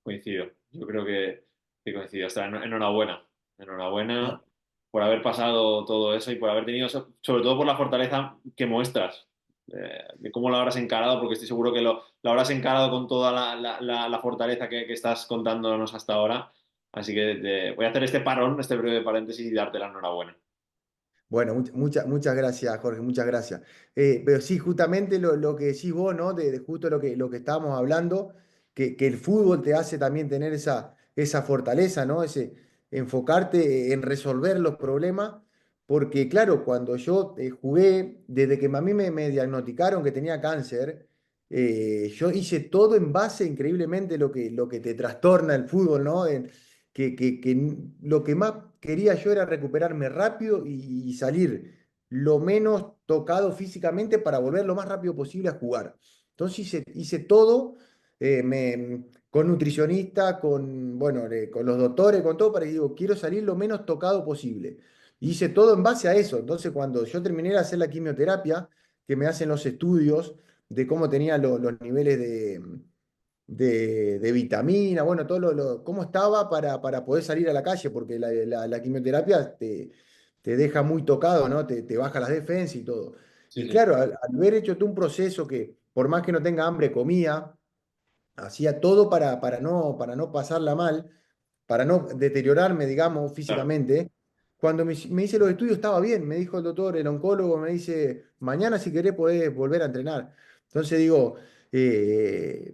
Coincido. Yo creo que coincido. O sea, enhorabuena. Enhorabuena No, por haber pasado todo eso y por haber tenido, sobre todo por la fortaleza que muestras, de cómo lo habrás encarado, porque estoy seguro que lo habrás encarado con toda la fortaleza que estás contándonos hasta ahora. Así que voy a hacer este parón, este breve paréntesis y darte la enhorabuena. bueno, muchas gracias, Jorge, muchas gracias. Pero sí, justamente lo que decís vos, ¿no? De justo lo que estábamos hablando, que el fútbol te hace también tener esa fortaleza, ¿no? Enfocarte en resolver los problemas, porque claro, cuando yo jugué, desde que a mí me diagnosticaron que tenía cáncer, yo hice todo en base increíblemente lo que te trastorna el fútbol, ¿no? Lo que más quería yo era recuperarme rápido y salir lo menos tocado físicamente para volver lo más rápido posible a jugar. Entonces hice todo con nutricionista, bueno, con los doctores, con todo, para que digo, quiero salir lo menos tocado posible. Hice todo en base a eso. Entonces, cuando yo terminé de hacer la quimioterapia, que me hacen los estudios de cómo tenía los niveles de vitamina, bueno, cómo estaba para poder salir a la calle, porque la quimioterapia te deja muy tocado, ¿no? Te baja las defensas y todo. Sí, Y sí, claro, al haber hecho todo un proceso que, por más que no tenga hambre, comía, hacía todo para no pasarla mal, para no deteriorarme, digamos, claro. físicamente. cuando me hice los estudios estaba bien, me dijo el doctor, el oncólogo, me dice, mañana si querés podés volver a entrenar. Entonces digo,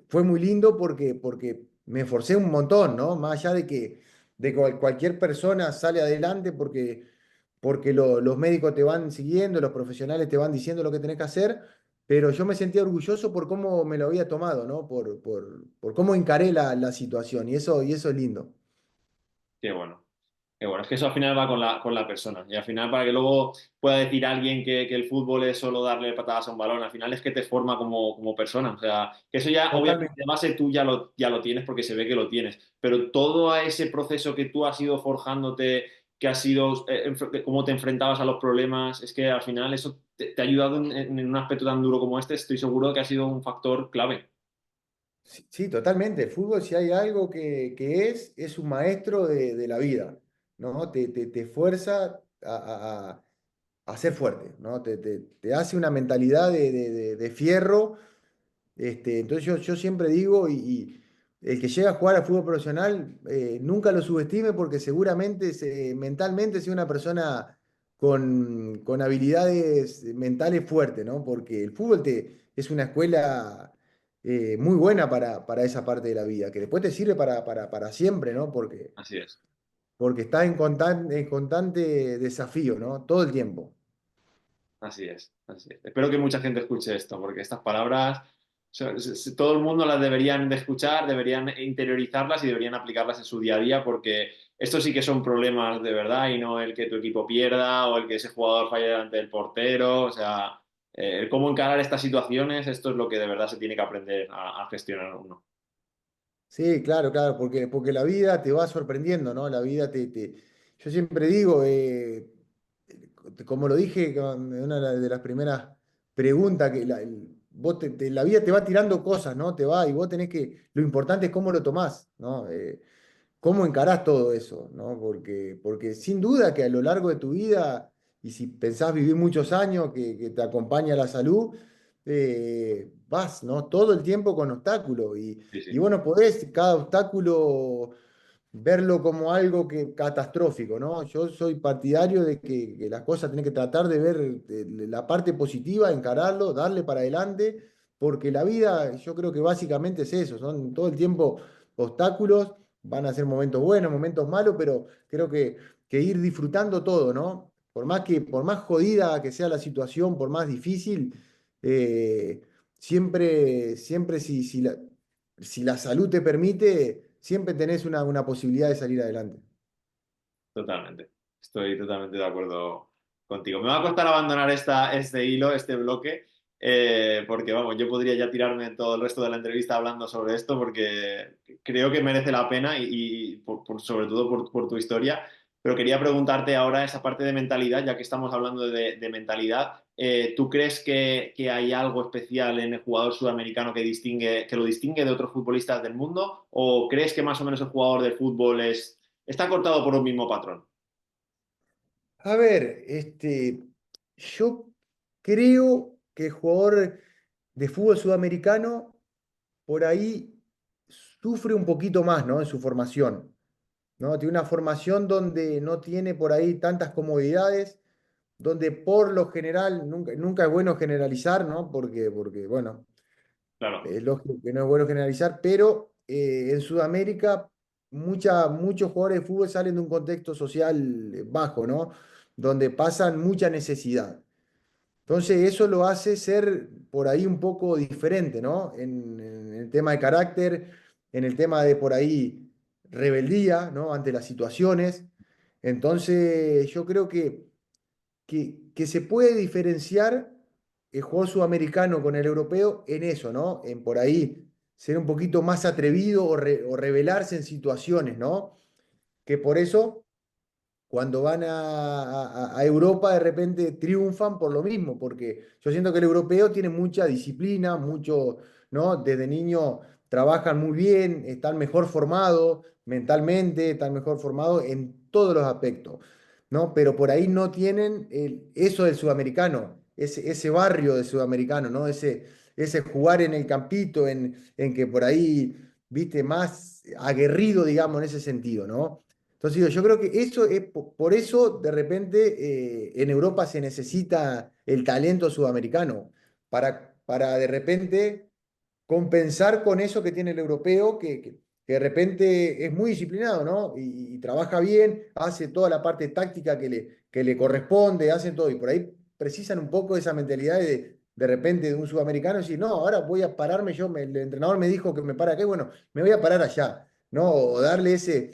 fue muy lindo porque me esforcé un montón, ¿no? Más allá de que cualquier persona sale adelante porque los médicos te van siguiendo, los profesionales te van diciendo lo que tenés que hacer, pero yo me sentía orgulloso por cómo me lo había tomado, ¿no? Por cómo encaré la situación, y eso es lindo. Qué bueno. Es que eso al final va con la persona. Y al final, para que luego pueda decir alguien que el fútbol es solo darle patadas a un balón, al final es que te forma como persona. O sea, que eso ya, obviamente, Totalmente. de base tú ya lo tienes porque se ve que lo tienes. Pero todo a ese proceso que tú has ido forjándote, que has sido, cómo te enfrentabas a los problemas, es que al final eso te ha ayudado en un aspecto tan duro como este. Estoy seguro que ha sido un factor clave. Sí, sí, totalmente. El fútbol, si hay algo que es un maestro de la vida, ¿no? Te fuerza a ser fuerte, ¿no? Te hace una mentalidad de fierro. Entonces yo siempre digo, y el que llega a jugar al fútbol profesional, nunca lo subestime porque seguramente mentalmente sea una persona con habilidades mentales fuertes, ¿no? Porque el fútbol es una escuela muy buena para esa parte de la vida, que después te sirve para siempre, ¿no? Así es. Porque estás en constante desafío, ¿no? Todo el tiempo. Así es, así es. Espero que mucha gente escuche esto, porque estas palabras, todo el mundo las deberían de escuchar, deberían interiorizarlas y deberían aplicarlas en su día a día, porque estos sí que son problemas de verdad y no el que tu equipo pierda o el que ese jugador falle delante del portero. O sea, el cómo encarar estas situaciones, esto es lo que de verdad se tiene que aprender a gestionar uno. Sí, claro, claro, porque la vida te va sorprendiendo, ¿no? La vida Yo siempre digo, como lo dije en una de las primeras preguntas, que la vida te va tirando cosas, ¿no? Y vos tenés lo importante es cómo lo tomás, ¿no? ¿Cómo encarás todo eso, ¿no? Porque sin duda que a lo largo de tu vida, y si pensás vivir muchos años, que te acompaña la salud, vas, ¿no? Todo el tiempo con obstáculos. Sí, Y sí, vos no podés cada obstáculo verlo como algo catastrófico, ¿no? Yo soy partidario de que las cosas tienen que tratar de ver la parte positiva, encararlo, darle para adelante, porque la vida yo creo que básicamente es eso, son todo el tiempo obstáculos, van a ser momentos buenos, momentos malos, pero creo que ir disfrutando todo, ¿no? Por más jodida que sea la situación, por más difícil, siempre si la salud te permite, siempre tenés una posibilidad de salir adelante. totalmente. Estoy totalmente de acuerdo contigo. Me va a costar abandonar este hilo, este bloque, porque vamos, yo podría ya tirarme todo el resto de la entrevista hablando sobre esto, porque creo que merece la pena y sobre todo por tu historia. Pero quería preguntarte ahora esa parte de mentalidad, ya que estamos hablando de mentalidad. ¿Tú crees que hay algo especial en el jugador sudamericano que lo distingue de otros futbolistas del mundo? ¿O crees que más o menos el jugador de fútbol está cortado por un mismo patrón? A ver, yo creo que el jugador de fútbol sudamericano por ahí sufre un poquito más, ¿no? En su formación, ¿no? Tiene una formación donde no tiene por ahí tantas comodidades, donde por lo general, nunca es bueno generalizar, ¿no? Porque bueno, Claro, es lógico que no es bueno generalizar, pero en Sudamérica muchos jugadores de fútbol salen de un contexto social bajo, ¿no? Donde pasan mucha necesidad. Entonces eso lo hace ser por ahí un poco diferente, ¿no? En el tema de carácter, en el tema de por ahí rebeldía, ¿no? Ante las situaciones. Entonces yo creo que se puede diferenciar el jugador sudamericano con el europeo en eso, ¿no? En por ahí ser un poquito más atrevido o rebelarse en situaciones, ¿no? Que por eso cuando van a Europa de repente triunfan por lo mismo, porque yo siento que el europeo tiene mucha disciplina, mucho, ¿no? Desde niño trabajan muy bien, están mejor formados mentalmente, están mejor formados en todos los aspectos, ¿no? Pero por ahí no tienen eso del sudamericano, ese barrio del sudamericano, ¿no? Ese jugar en el campito, en que por ahí, viste, más aguerrido, digamos, en ese sentido, ¿no? Entonces digo, yo creo que eso es, por eso de repente en Europa se necesita el talento sudamericano, para de repente compensar con eso que tiene el europeo, que de repente es muy disciplinado, ¿no? Y trabaja bien, hace toda la parte táctica que le corresponde, hace todo, y por ahí precisan un poco esa mentalidad de repente de un sudamericano, decir, no, ahora voy a pararme yo, el entrenador me dijo que me para acá, y bueno, me voy a parar allá, ¿no? O darle ese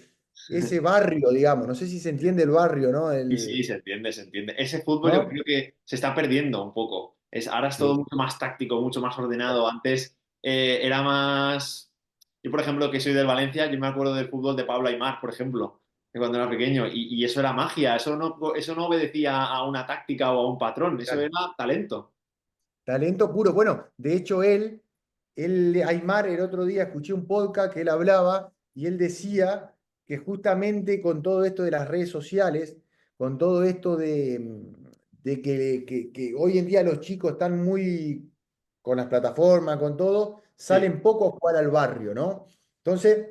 barrio, digamos, no sé si se entiende el barrio, ¿no? Sí, sí, se entiende, se entiende. Ese fútbol yo ¿No? creo que se está perdiendo un poco. Ahora es todo Sí, mucho más táctico, mucho más ordenado. Antes era más... Yo, por ejemplo, que soy del Valencia, yo me acuerdo del fútbol de Pablo Aimar, por ejemplo, de cuando era pequeño. Y eso era magia, eso no obedecía a una táctica o a un patrón, eso claro. era talento. Talento puro. Bueno, de hecho, Aymar, el otro día escuché un podcast que él hablaba y él decía que justamente con todo esto de las redes sociales, con todo esto de que hoy en día los chicos están muy con las plataformas, con todo, Sí, salen poco a jugar al barrio, ¿no? Entonces,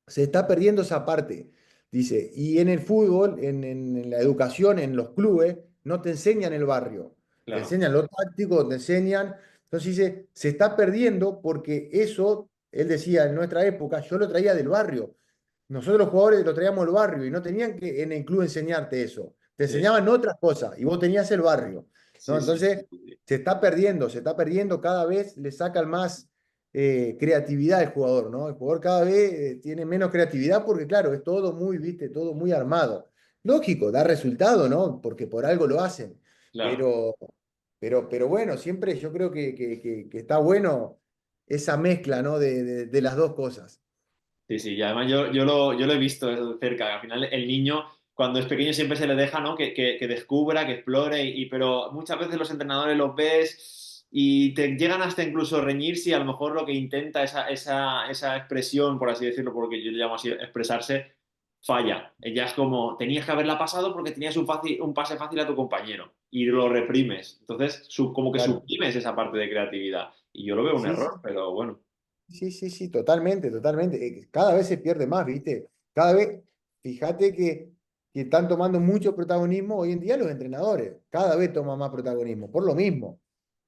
se está perdiendo esa parte, dice. Y en el fútbol, en la educación, en los clubes, no te enseñan el barrio. Te claro. enseñan lo táctico, te enseñan. Entonces dice, se está perdiendo porque eso, él decía, en nuestra época, yo lo traía del barrio. Nosotros los jugadores lo traíamos del barrio y no tenían que en el club enseñarte eso. Te Sí, enseñaban otras cosas y vos tenías el barrio, ¿no? sí, sí, sí, Entonces, sí. se está perdiendo, cada vez le sacan más creatividad al jugador, ¿no? El jugador cada vez tiene menos creatividad porque, claro, es todo muy, viste, todo muy armado. Lógico, da resultado, ¿no? Porque por algo lo hacen. Claro. Pero, pero bueno, siempre yo creo que está bueno esa mezcla, ¿no? De las dos cosas. Sí, sí, y además yo lo he visto de cerca, que al final el niño cuando es pequeño siempre se le deja, ¿no? Que descubra, que explore, pero muchas veces los entrenadores los ves y te llegan hasta incluso reñir si a lo mejor lo que intenta esa expresión, por así decirlo, porque yo le llamo así, expresarse, falla. Ya es como, tenías que haberla pasado porque tenías un pase fácil a tu compañero y lo reprimes. Entonces, como que Claro. suprimes esa parte de creatividad. Y yo lo veo un Sí, error, sí. pero bueno, Sí, sí, sí, totalmente, totalmente. Cada vez se pierde más, ¿viste? Cada vez, fíjate que están tomando mucho protagonismo hoy en día los entrenadores. Cada vez toma más protagonismo, por lo mismo.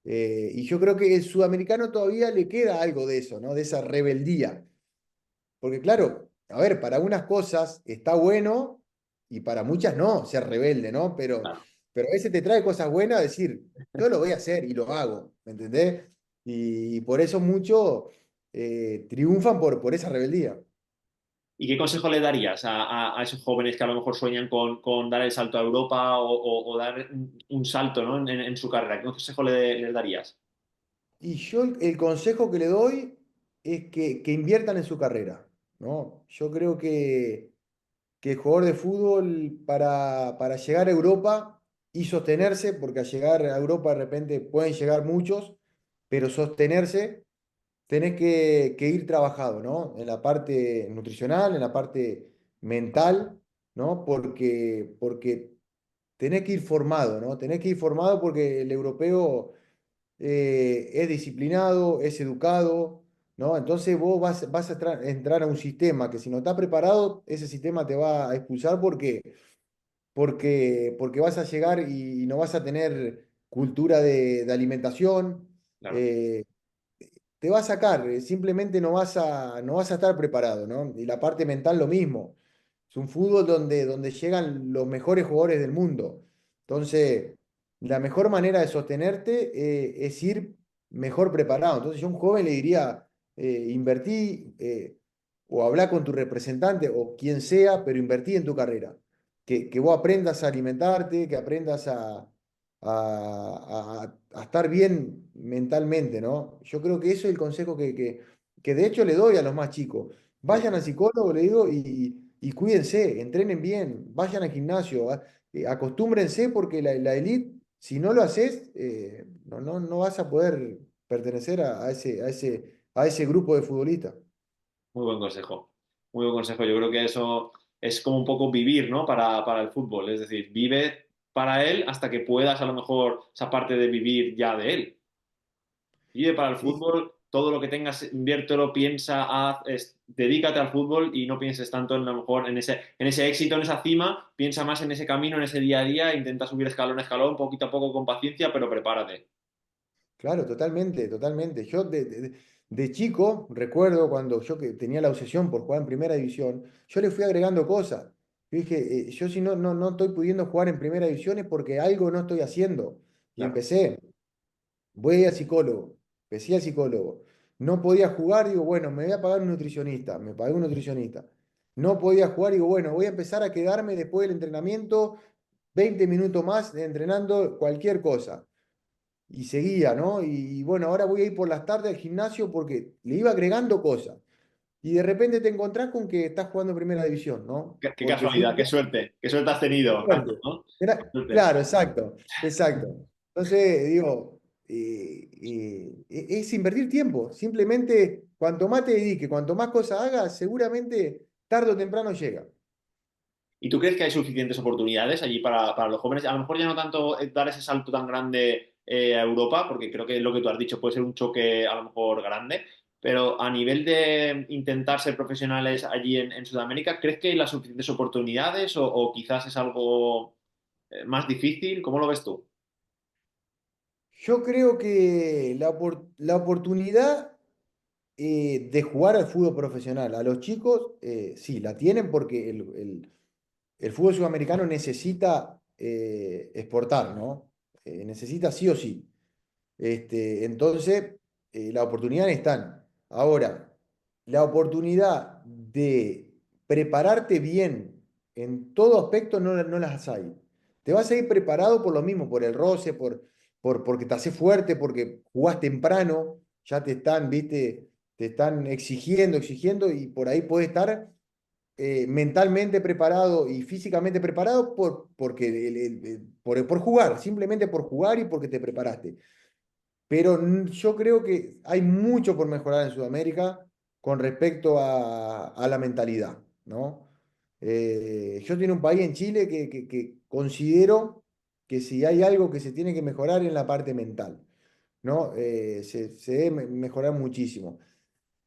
Y yo creo que el sudamericano todavía le queda algo de eso, ¿no? De esa rebeldía. Porque claro, a ver, para unas cosas está bueno y para muchas no, ser rebelde, ¿no? claro. Pero a veces te trae cosas buenas, decir, yo lo voy a hacer y lo hago, ¿me entendés? Y por eso muchos triunfan por esa rebeldía. ¿Y qué consejo le darías a esos jóvenes que a lo mejor sueñan con dar el salto a Europa o dar un salto, ¿no? En su carrera? ¿Qué consejo les darías? Y yo el consejo que le doy es que inviertan en su carrera, ¿no? Yo creo que el jugador de fútbol para llegar a Europa y sostenerse, porque al llegar a Europa de repente pueden llegar muchos, pero sostenerse tenés que ir trabajado, ¿no? En la parte nutricional, en la parte mental, ¿no? Porque tenés que ir formado, ¿no? Tenés que ir formado porque el europeo es disciplinado, es educado, ¿no? Entonces vos vas a entrar a un sistema que si no estás preparado, ese sistema te va a expulsar porque vas a llegar y no vas a tener cultura de alimentación, Claro, eh, te va a sacar, simplemente no vas a estar preparado, ¿no? Y la parte mental lo mismo. Es un fútbol donde llegan los mejores jugadores del mundo. Entonces, la mejor manera de sostenerte es ir mejor preparado. Entonces, yo a un joven le diría, invertí o hablar con tu representante o quien sea, pero invertí en tu carrera. Que vos aprendas a alimentarte, que aprendas a estar bien mentalmente, ¿no? Yo creo que eso es el consejo que de hecho le doy a los más chicos. sí. Vayan al psicólogo, le digo, y cuídense, entrenen bien, vayan al gimnasio, acostúmbrense porque la elite, si no lo haces, no vas a poder pertenecer a ese grupo de futbolistas. Muy buen consejo. Muy buen consejo. Yo creo que eso es como un poco vivir, ¿no? Para el fútbol. Es decir, vive para él hasta que puedas a lo mejor esa parte de vivir ya de él. Vive para el Sí, fútbol todo lo que tengas, inviértelo, piensa, dedícate al fútbol y no pienses tanto en, a lo mejor en ese éxito, en esa cima, piensa más en ese camino, en ese día a día, intenta subir escalón a escalón, poquito a poco con paciencia, pero prepárate. Claro, totalmente, totalmente. Yo de chico recuerdo cuando yo que tenía la obsesión por jugar en primera división, yo le fui agregando cosas. Yo dije, yo si no estoy pudiendo jugar en primera división es porque algo no estoy haciendo. Y Claro. empecé, voy al psicólogo, empecé al psicólogo. No podía jugar, digo, bueno, me voy a pagar un nutricionista, me pagué un nutricionista. No podía jugar, digo, bueno, voy a empezar a quedarme después del entrenamiento 20 minutos más entrenando cualquier cosa y seguía, ¿no? Y bueno, ahora voy a ir por las tardes al gimnasio porque le iba agregando cosas. Y de repente te encontrás con que estás jugando en primera división, ¿no? Qué Porque casualidad, qué suerte has tenido, Carlos, suerte. ¿no? Suerte. Claro, exacto, exacto. Entonces, digo, es invertir tiempo. Simplemente, cuanto más te dediques, cuanto más cosas hagas, seguramente tarde o temprano llega. ¿Y tú crees que hay suficientes oportunidades allí para los jóvenes? A lo mejor ya no tanto dar ese salto tan grande a Europa, porque creo que lo que tú has dicho puede ser un choque a lo mejor grande, pero a nivel de intentar ser profesionales allí en Sudamérica, ¿crees que hay las suficientes oportunidades o quizás es algo más difícil? ¿Cómo lo ves tú? Yo creo que la oportunidad de jugar al fútbol profesional a los chicos, sí, la tienen porque el fútbol sudamericano necesita exportar, ¿no? Necesita sí o sí. Entonces, las oportunidades están. Ahora, la oportunidad de prepararte bien en todo aspecto no las hay. Te vas a ir preparado por lo mismo, por el roce, porque te haces fuerte, porque jugás temprano, ya te están, viste, te están exigiendo, y por ahí puedes estar mentalmente preparado y físicamente preparado porque por jugar, simplemente por jugar y porque te preparaste. Pero yo creo que hay mucho por mejorar en Sudamérica con respecto a la mentalidad, ¿no? Yo tengo un país en Chile que considero que si hay algo que se tiene que mejorar en la parte mental, ¿no? Se debe mejorar muchísimo.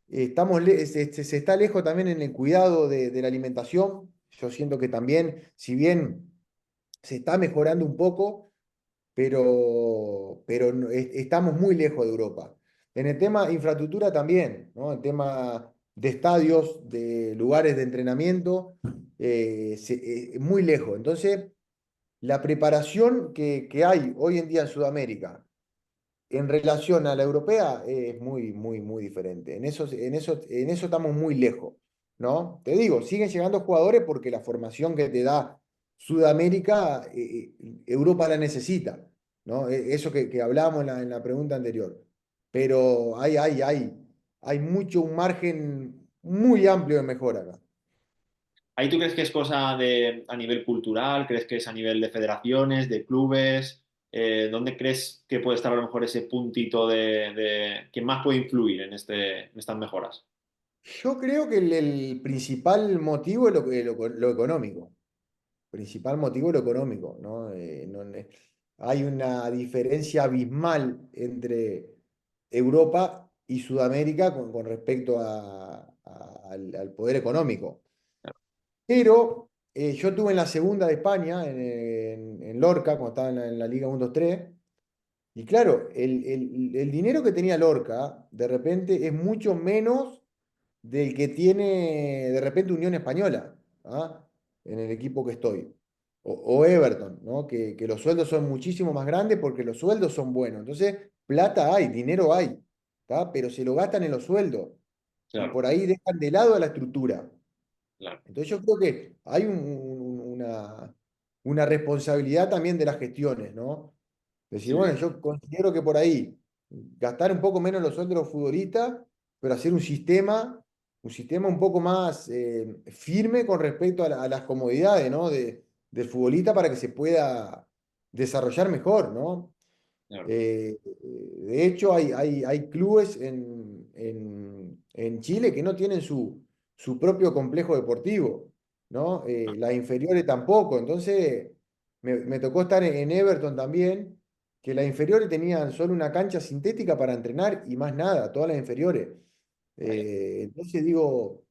Se está lejos también en el cuidado de la alimentación. Yo siento que también, si bien se está mejorando un poco, pero estamos muy lejos de Europa. En el tema infraestructura también, ¿no? En tema de estadios, de lugares de entrenamiento, muy lejos. Entonces, la preparación que hay hoy en día en Sudamérica en relación a la europea es muy diferente. En eso estamos muy lejos, ¿no? Te digo, siguen llegando jugadores porque la formación que te da Sudamérica, Europa la necesita, ¿no? Eso que hablábamos en la pregunta anterior. Pero hay mucho, un margen muy amplio de mejora acá. ¿Ahí tú crees que es cosa de a nivel cultural? ¿Crees que es a nivel de federaciones, de clubes? ¿Dónde crees que puede estar a lo mejor ese puntito de quién más puede influir en en estas mejoras? Yo creo que el principal motivo es lo económico. Principal motivo lo económico, ¿no? Hay una diferencia abismal entre Europa y Sudamérica con respecto al poder económico. Pero yo estuve en la segunda de España, en Lorca, cuando estaba en la Liga 1-2-3, y claro, el dinero que tenía Lorca, de repente, es mucho menos del que tiene de repente Unión Española, ¿ah? En el equipo que estoy. O Everton, ¿no? Que los sueldos son muchísimo más grandes porque los sueldos son buenos. Entonces, plata hay, dinero hay, ¿tá? Pero se lo gastan en los sueldos y Claro, por ahí dejan de lado a la estructura. claro. Entonces yo creo que hay una responsabilidad también de las gestiones, ¿no? Decir, Sí, bueno, yo considero que por ahí gastar un poco menos los sueldos de los futbolistas, pero hacer un sistema un poco más firme con respecto a las comodidades, ¿no? Del futbolista para que se pueda desarrollar mejor, ¿no? claro. De hecho, hay clubes en Chile que no tienen su propio complejo deportivo, ¿no? Las inferiores tampoco. Entonces, me tocó estar en Everton también que las inferiores tenían solo una cancha sintética para entrenar y más nada, todas las inferiores. Vaya, Entonces digo,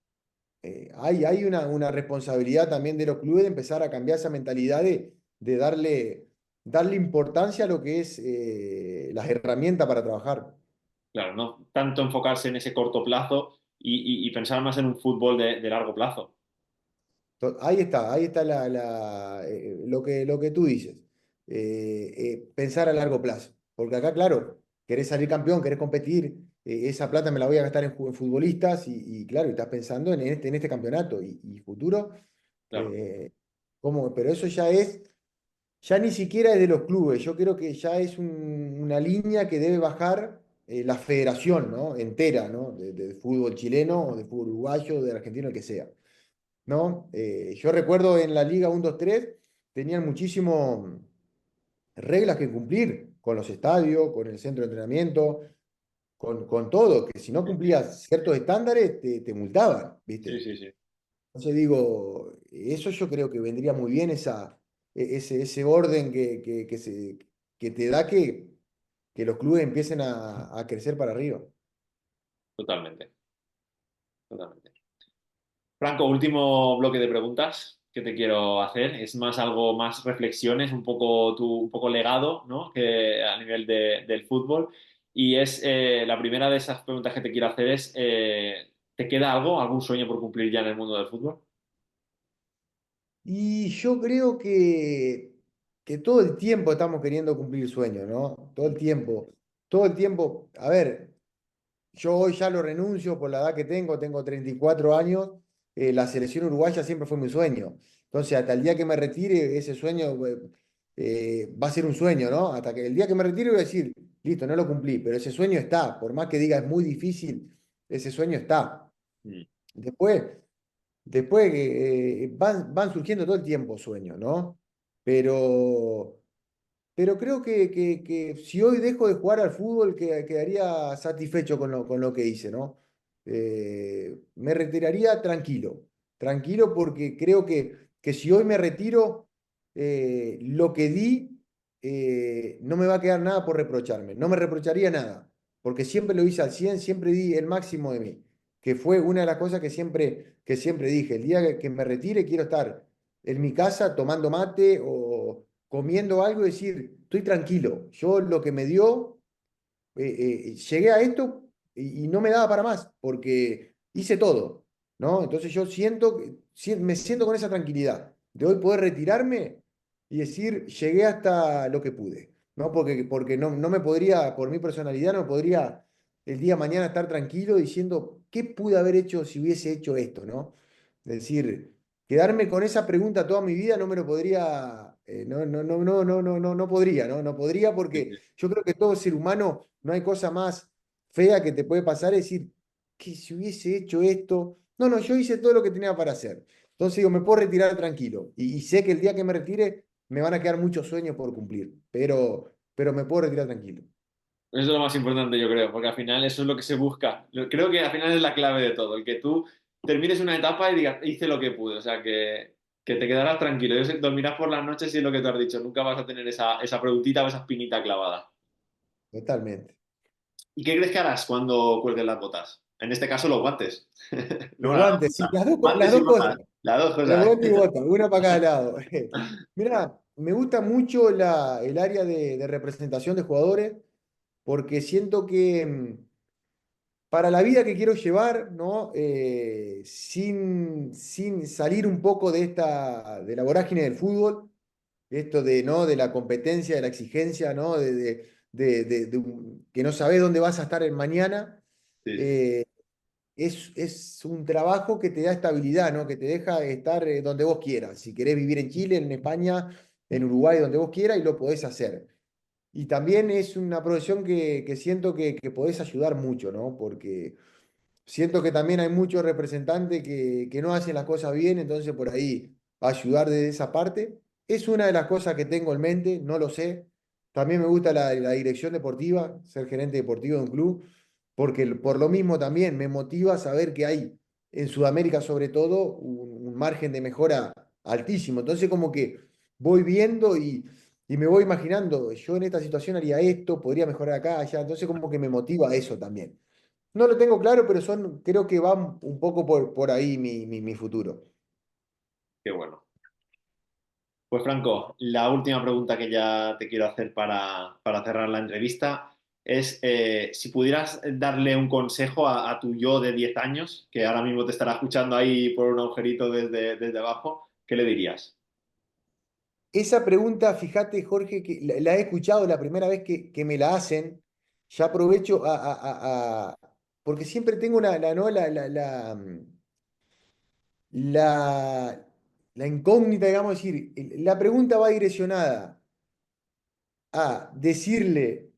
hay una responsabilidad también de los clubes de empezar a cambiar esa mentalidad de darle importancia a lo que es las herramientas para trabajar. claro, no tanto enfocarse en ese corto plazo y pensar más en un fútbol de largo plazo. Ahí está lo que tú dices. Pensar a largo plazo. Porque acá, claro, querés salir campeón, querés competir, esa plata me la voy a gastar en futbolistas claro, y estás pensando en este campeonato y futuro. Claro, eh, pero eso ya ni siquiera es de los clubes. Yo creo que ya es una línea que debe bajar la federación, ¿no? Entera, ¿no? De fútbol chileno o de fútbol uruguayo, de argentino, el que sea. ¿No? Yo recuerdo en la Liga 1-2-3 tenían muchísimas reglas que cumplir con los estadios, con el centro de entrenamiento, con todo, que si no sí, sí, cumplías ciertos estándares te multaban, sí, ¿viste? sí, sí, Entonces digo, eso yo creo que vendría muy bien ese orden que te da que los clubes empiecen a crecer para arriba. totalmente, totalmente. Franco, último bloque de preguntas que te quiero hacer. Es más algo más reflexiones, un poco un poco legado, ¿no? Que a nivel del fútbol. Y es la primera de esas preguntas que te quiero hacer es, ¿te queda algo, algún sueño por cumplir ya en el mundo del fútbol? Y yo creo que todo el tiempo estamos queriendo cumplir sueños, ¿no? Todo el tiempo. A ver, yo hoy ya lo renuncio por la edad que tengo 34 años. La selección uruguaya siempre fue mi sueño. Entonces, hasta el día que me retire, ese sueño va a ser un sueño, ¿no? Hasta que el día que me retire voy a decir, listo, no lo cumplí, pero ese sueño está. Por más que diga es muy difícil, ese sueño está. Mm, Después. Después van surgiendo todo el tiempo sueños, ¿no? Pero, pero creo que si hoy dejo de jugar al fútbol, quedaría satisfecho con lo que hice, ¿no? Me retiraría tranquilo, tranquilo porque creo que si hoy me retiro, lo que di, no me va a quedar nada por reprocharme, no me reprocharía nada, porque siempre lo hice al 100, siempre di el máximo de mí, que fue una de las cosas que siempre dije, el día que me retire quiero estar en mi casa tomando mate o comiendo algo y decir, estoy tranquilo, yo lo que me dio, llegué a esto y no me daba para más, porque hice todo, ¿no? Entonces yo me siento con esa tranquilidad de hoy poder retirarme y decir, llegué hasta lo que pude, ¿no? Porque no me podría, por mi personalidad, no podría el día de mañana estar tranquilo diciendo, ¿qué pude haber hecho si hubiese hecho esto, ¿no? Es decir, quedarme con esa pregunta toda mi vida no me lo podría, no podría, ¿no? No podría sí, porque sí. yo creo que todo ser humano, no hay cosa más fea que te puede pasar, es decir, que si hubiese hecho esto, no, yo hice todo lo que tenía para hacer. Entonces digo, me puedo retirar tranquilo y sé que el día que me retire me van a quedar muchos sueños por cumplir, pero me puedo retirar tranquilo. Eso es lo más importante, yo creo, porque al final eso es lo que se busca. Creo que al final es la clave de todo, el que tú termines una etapa y digas, hice lo que pude, o sea, que te quedarás tranquilo. Dormirás por las noches y es lo que tú has dicho, nunca vas a tener esa preguntita o esa espinita clavada. Totalmente. ¿Y qué crees que harás cuando cuelgues las botas? En este caso, los guantes. No Los la guantes, sí, bota. Guantes las y dos cosas. botas, las dos Los cosas. guantes y botas, una para cada lado. Mira, me gusta mucho el área de representación de jugadores porque siento que para la vida que quiero llevar, ¿no? Sin salir un poco de la vorágine del fútbol, esto ¿no? De la competencia, de la exigencia, ¿no? Que no sabes dónde vas a estar el mañana. Sí, sí. eh, es un trabajo que te da estabilidad, ¿no? Que te deja estar donde vos quieras. Si querés vivir en Chile, en España, en Uruguay, donde vos quieras, y lo podés hacer. Y también es una profesión que siento que podés ayudar mucho, ¿no? Porque siento que también hay muchos representantes que no hacen las cosas bien, entonces por ahí ayudar desde esa parte. Es una de las cosas que tengo en mente, no lo sé. También me gusta la dirección deportiva, ser gerente deportivo de un club, porque por lo mismo también me motiva saber que hay en Sudamérica sobre todo un margen de mejora altísimo. Entonces como que voy viendo y y me voy imaginando, yo en esta situación haría esto, podría mejorar acá, allá, entonces como que me motiva eso también. No lo tengo claro, pero creo que va un poco por ahí mi futuro. Qué bueno. Pues Franco, la última pregunta que ya te quiero hacer para cerrar la entrevista es si pudieras darle un consejo a tu yo de 10 años, que ahora mismo te estará escuchando ahí por un agujerito desde abajo, ¿qué le dirías? Esa pregunta, fíjate, Jorge, que la he escuchado la primera vez que me la hacen. Ya aprovecho porque siempre tengo ¿no? la, la incógnita, digamos, decir, la pregunta va direccionada a decirle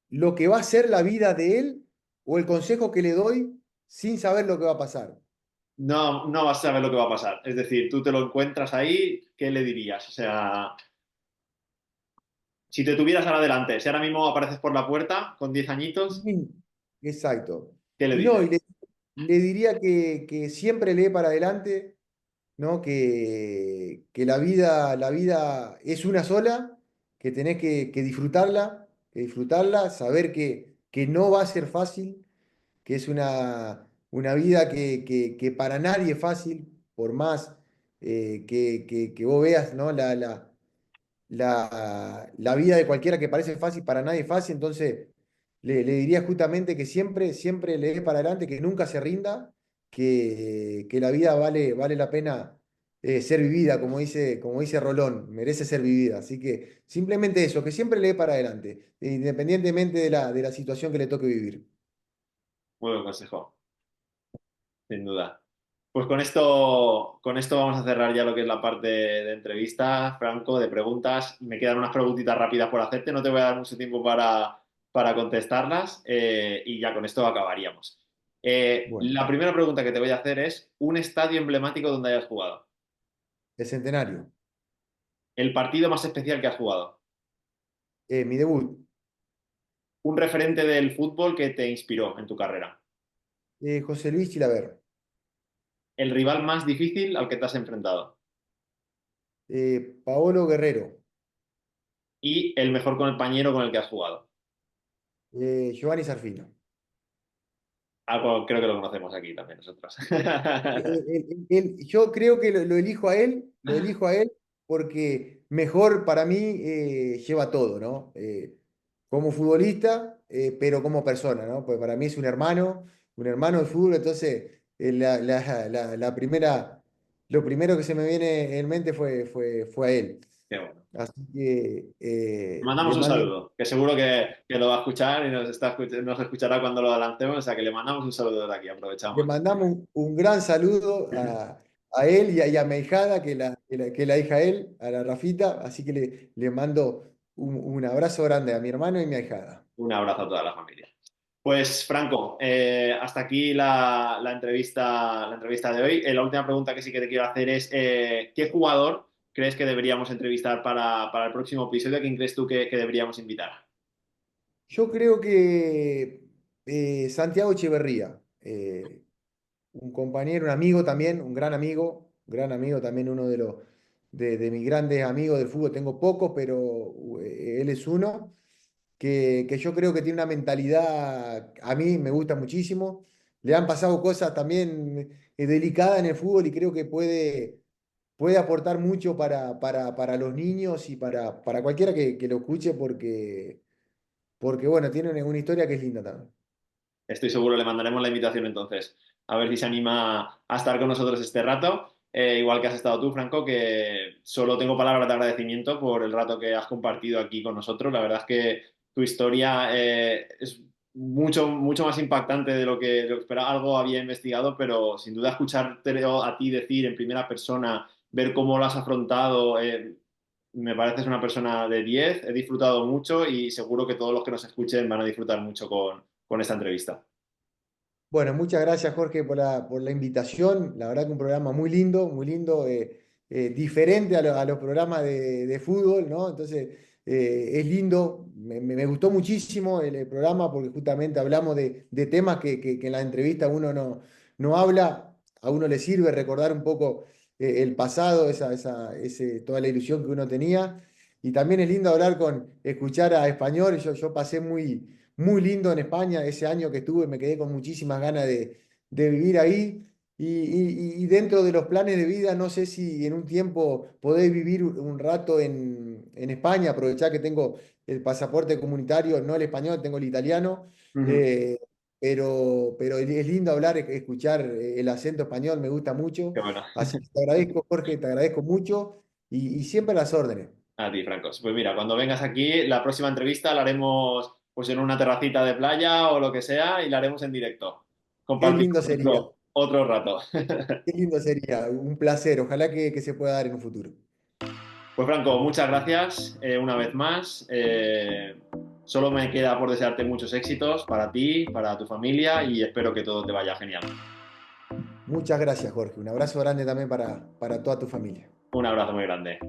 lo que va a ser la vida de él o el consejo que le doy sin saber lo que va a pasar. No, no vas a saber lo que va a pasar. Es decir, tú te lo encuentras ahí, ¿qué le dirías? O sea, si te tuvieras ahora delante, si ahora mismo apareces por la puerta con 10 añitos, Mm, exacto. ¿qué le Y no, dices? le diría que siempre lee para adelante, ¿no? Que la vida es una sola, que tenés que disfrutarla, saber que no va a ser fácil, que es una vida que para nadie es fácil, por más que vos veas, ¿no? La vida de cualquiera que parece fácil, para nadie es fácil, entonces le diría justamente que siempre le dé para adelante, que nunca se rinda, que la vida vale la pena ser vivida, como dice Rolón, merece ser vivida. Así que simplemente eso, que siempre le dé para adelante, independientemente de la situación que le toque vivir. Muy buen consejo, sin duda. Pues con esto vamos a cerrar ya lo que es la parte de entrevista, Franco, de preguntas. Me quedan unas preguntitas rápidas por hacerte, no te voy a dar mucho tiempo para contestarlas y ya con esto acabaríamos. Bueno, La primera pregunta que te voy a hacer es un estadio emblemático donde hayas jugado. el centenario, El partido más especial que has jugado. mi debut, Un referente del fútbol que te inspiró en tu carrera. José Luis Chilaver, El rival más difícil al que te has enfrentado. Paolo Guerrero, Y el mejor compañero con el que has jugado. Giovanni Sarfino. Algo creo que lo conocemos aquí también nosotros. Yo creo que lo elijo a él, lo elijo a él porque mejor para mí lleva todo, ¿no? Como futbolista, pero como persona, ¿no? Pues para mí es un hermano de fútbol, entonces la primera, lo primero que se me viene en mente fue a él. Qué bueno. Así que Le le mandamos un mando, saludo, que seguro que lo va a escuchar y nos escuchará cuando lo lancemos, o sea que le mandamos un saludo desde aquí, Le aprovechamos. mandamos un gran saludo a él y a mi hijada, que la hija de él, a la Rafita. Así que le mando un abrazo grande a mi hermano y mi ahijada. Un abrazo a toda la familia. Pues Franco, hasta aquí la entrevista de hoy. La última pregunta que sí que te quiero hacer es, ¿qué jugador crees que deberíamos entrevistar para el próximo episodio? ¿A quién crees tú que deberíamos invitar? Yo creo que Santiago Echeverría, un compañero, un amigo también, un gran amigo también, uno de mis grandes amigos del fútbol. Tengo pocos, pero él es uno. Que yo creo que tiene una mentalidad, a mí me gusta muchísimo. Le han pasado cosas también delicadas en el fútbol y creo que puede aportar mucho para los niños y para cualquiera que lo escuche porque bueno, tiene una historia que es linda también. Estoy seguro, le mandaremos la invitación entonces, a ver si se anima a estar con nosotros este rato. Igual que has estado tú, Franco, que solo tengo palabras de agradecimiento por el rato que has compartido aquí con nosotros. La verdad es que tu historia es mucho más impactante de lo que esperaba. Algo había investigado, pero sin duda escucharte a ti decir en primera persona, ver cómo lo has afrontado, me pareces una persona de 10. He disfrutado mucho y seguro que todos los que nos escuchen van a disfrutar mucho con esta entrevista. Bueno, muchas gracias Jorge por la invitación. La verdad que un programa muy lindo, diferente a los programas de fútbol, ¿no? Entonces, es lindo, me gustó muchísimo el programa porque justamente hablamos de temas que en la entrevista uno no habla, a uno le sirve recordar un poco el pasado, toda la ilusión que uno tenía. Y también es lindo hablar escuchar a español. Yo pasé muy lindo en España ese año que estuve, me quedé con muchísimas ganas de vivir ahí. Y dentro de los planes de vida, no sé si en un tiempo podéis vivir un rato en España, aprovechar que tengo el pasaporte comunitario, no el español, tengo el italiano. Ujú. eh, pero es lindo hablar, escuchar el acento español, me gusta mucho. Qué bueno. Así que te agradezco, Jorge, te agradezco mucho y siempre a las órdenes. A ti, Francos. Pues mira, cuando vengas aquí, la próxima entrevista la haremos pues en una terracita de playa o lo que sea y la haremos en directo. Qué Compartimos lindo sería, otro rato. qué lindo sería. Un placer, ojalá que se pueda dar en un futuro. Pues Franco, muchas gracias una vez más. Solo me queda por desearte muchos éxitos para ti, para tu familia y espero que todo te vaya genial. Muchas gracias, Jorge. Un abrazo grande también para toda tu familia. Un abrazo muy grande.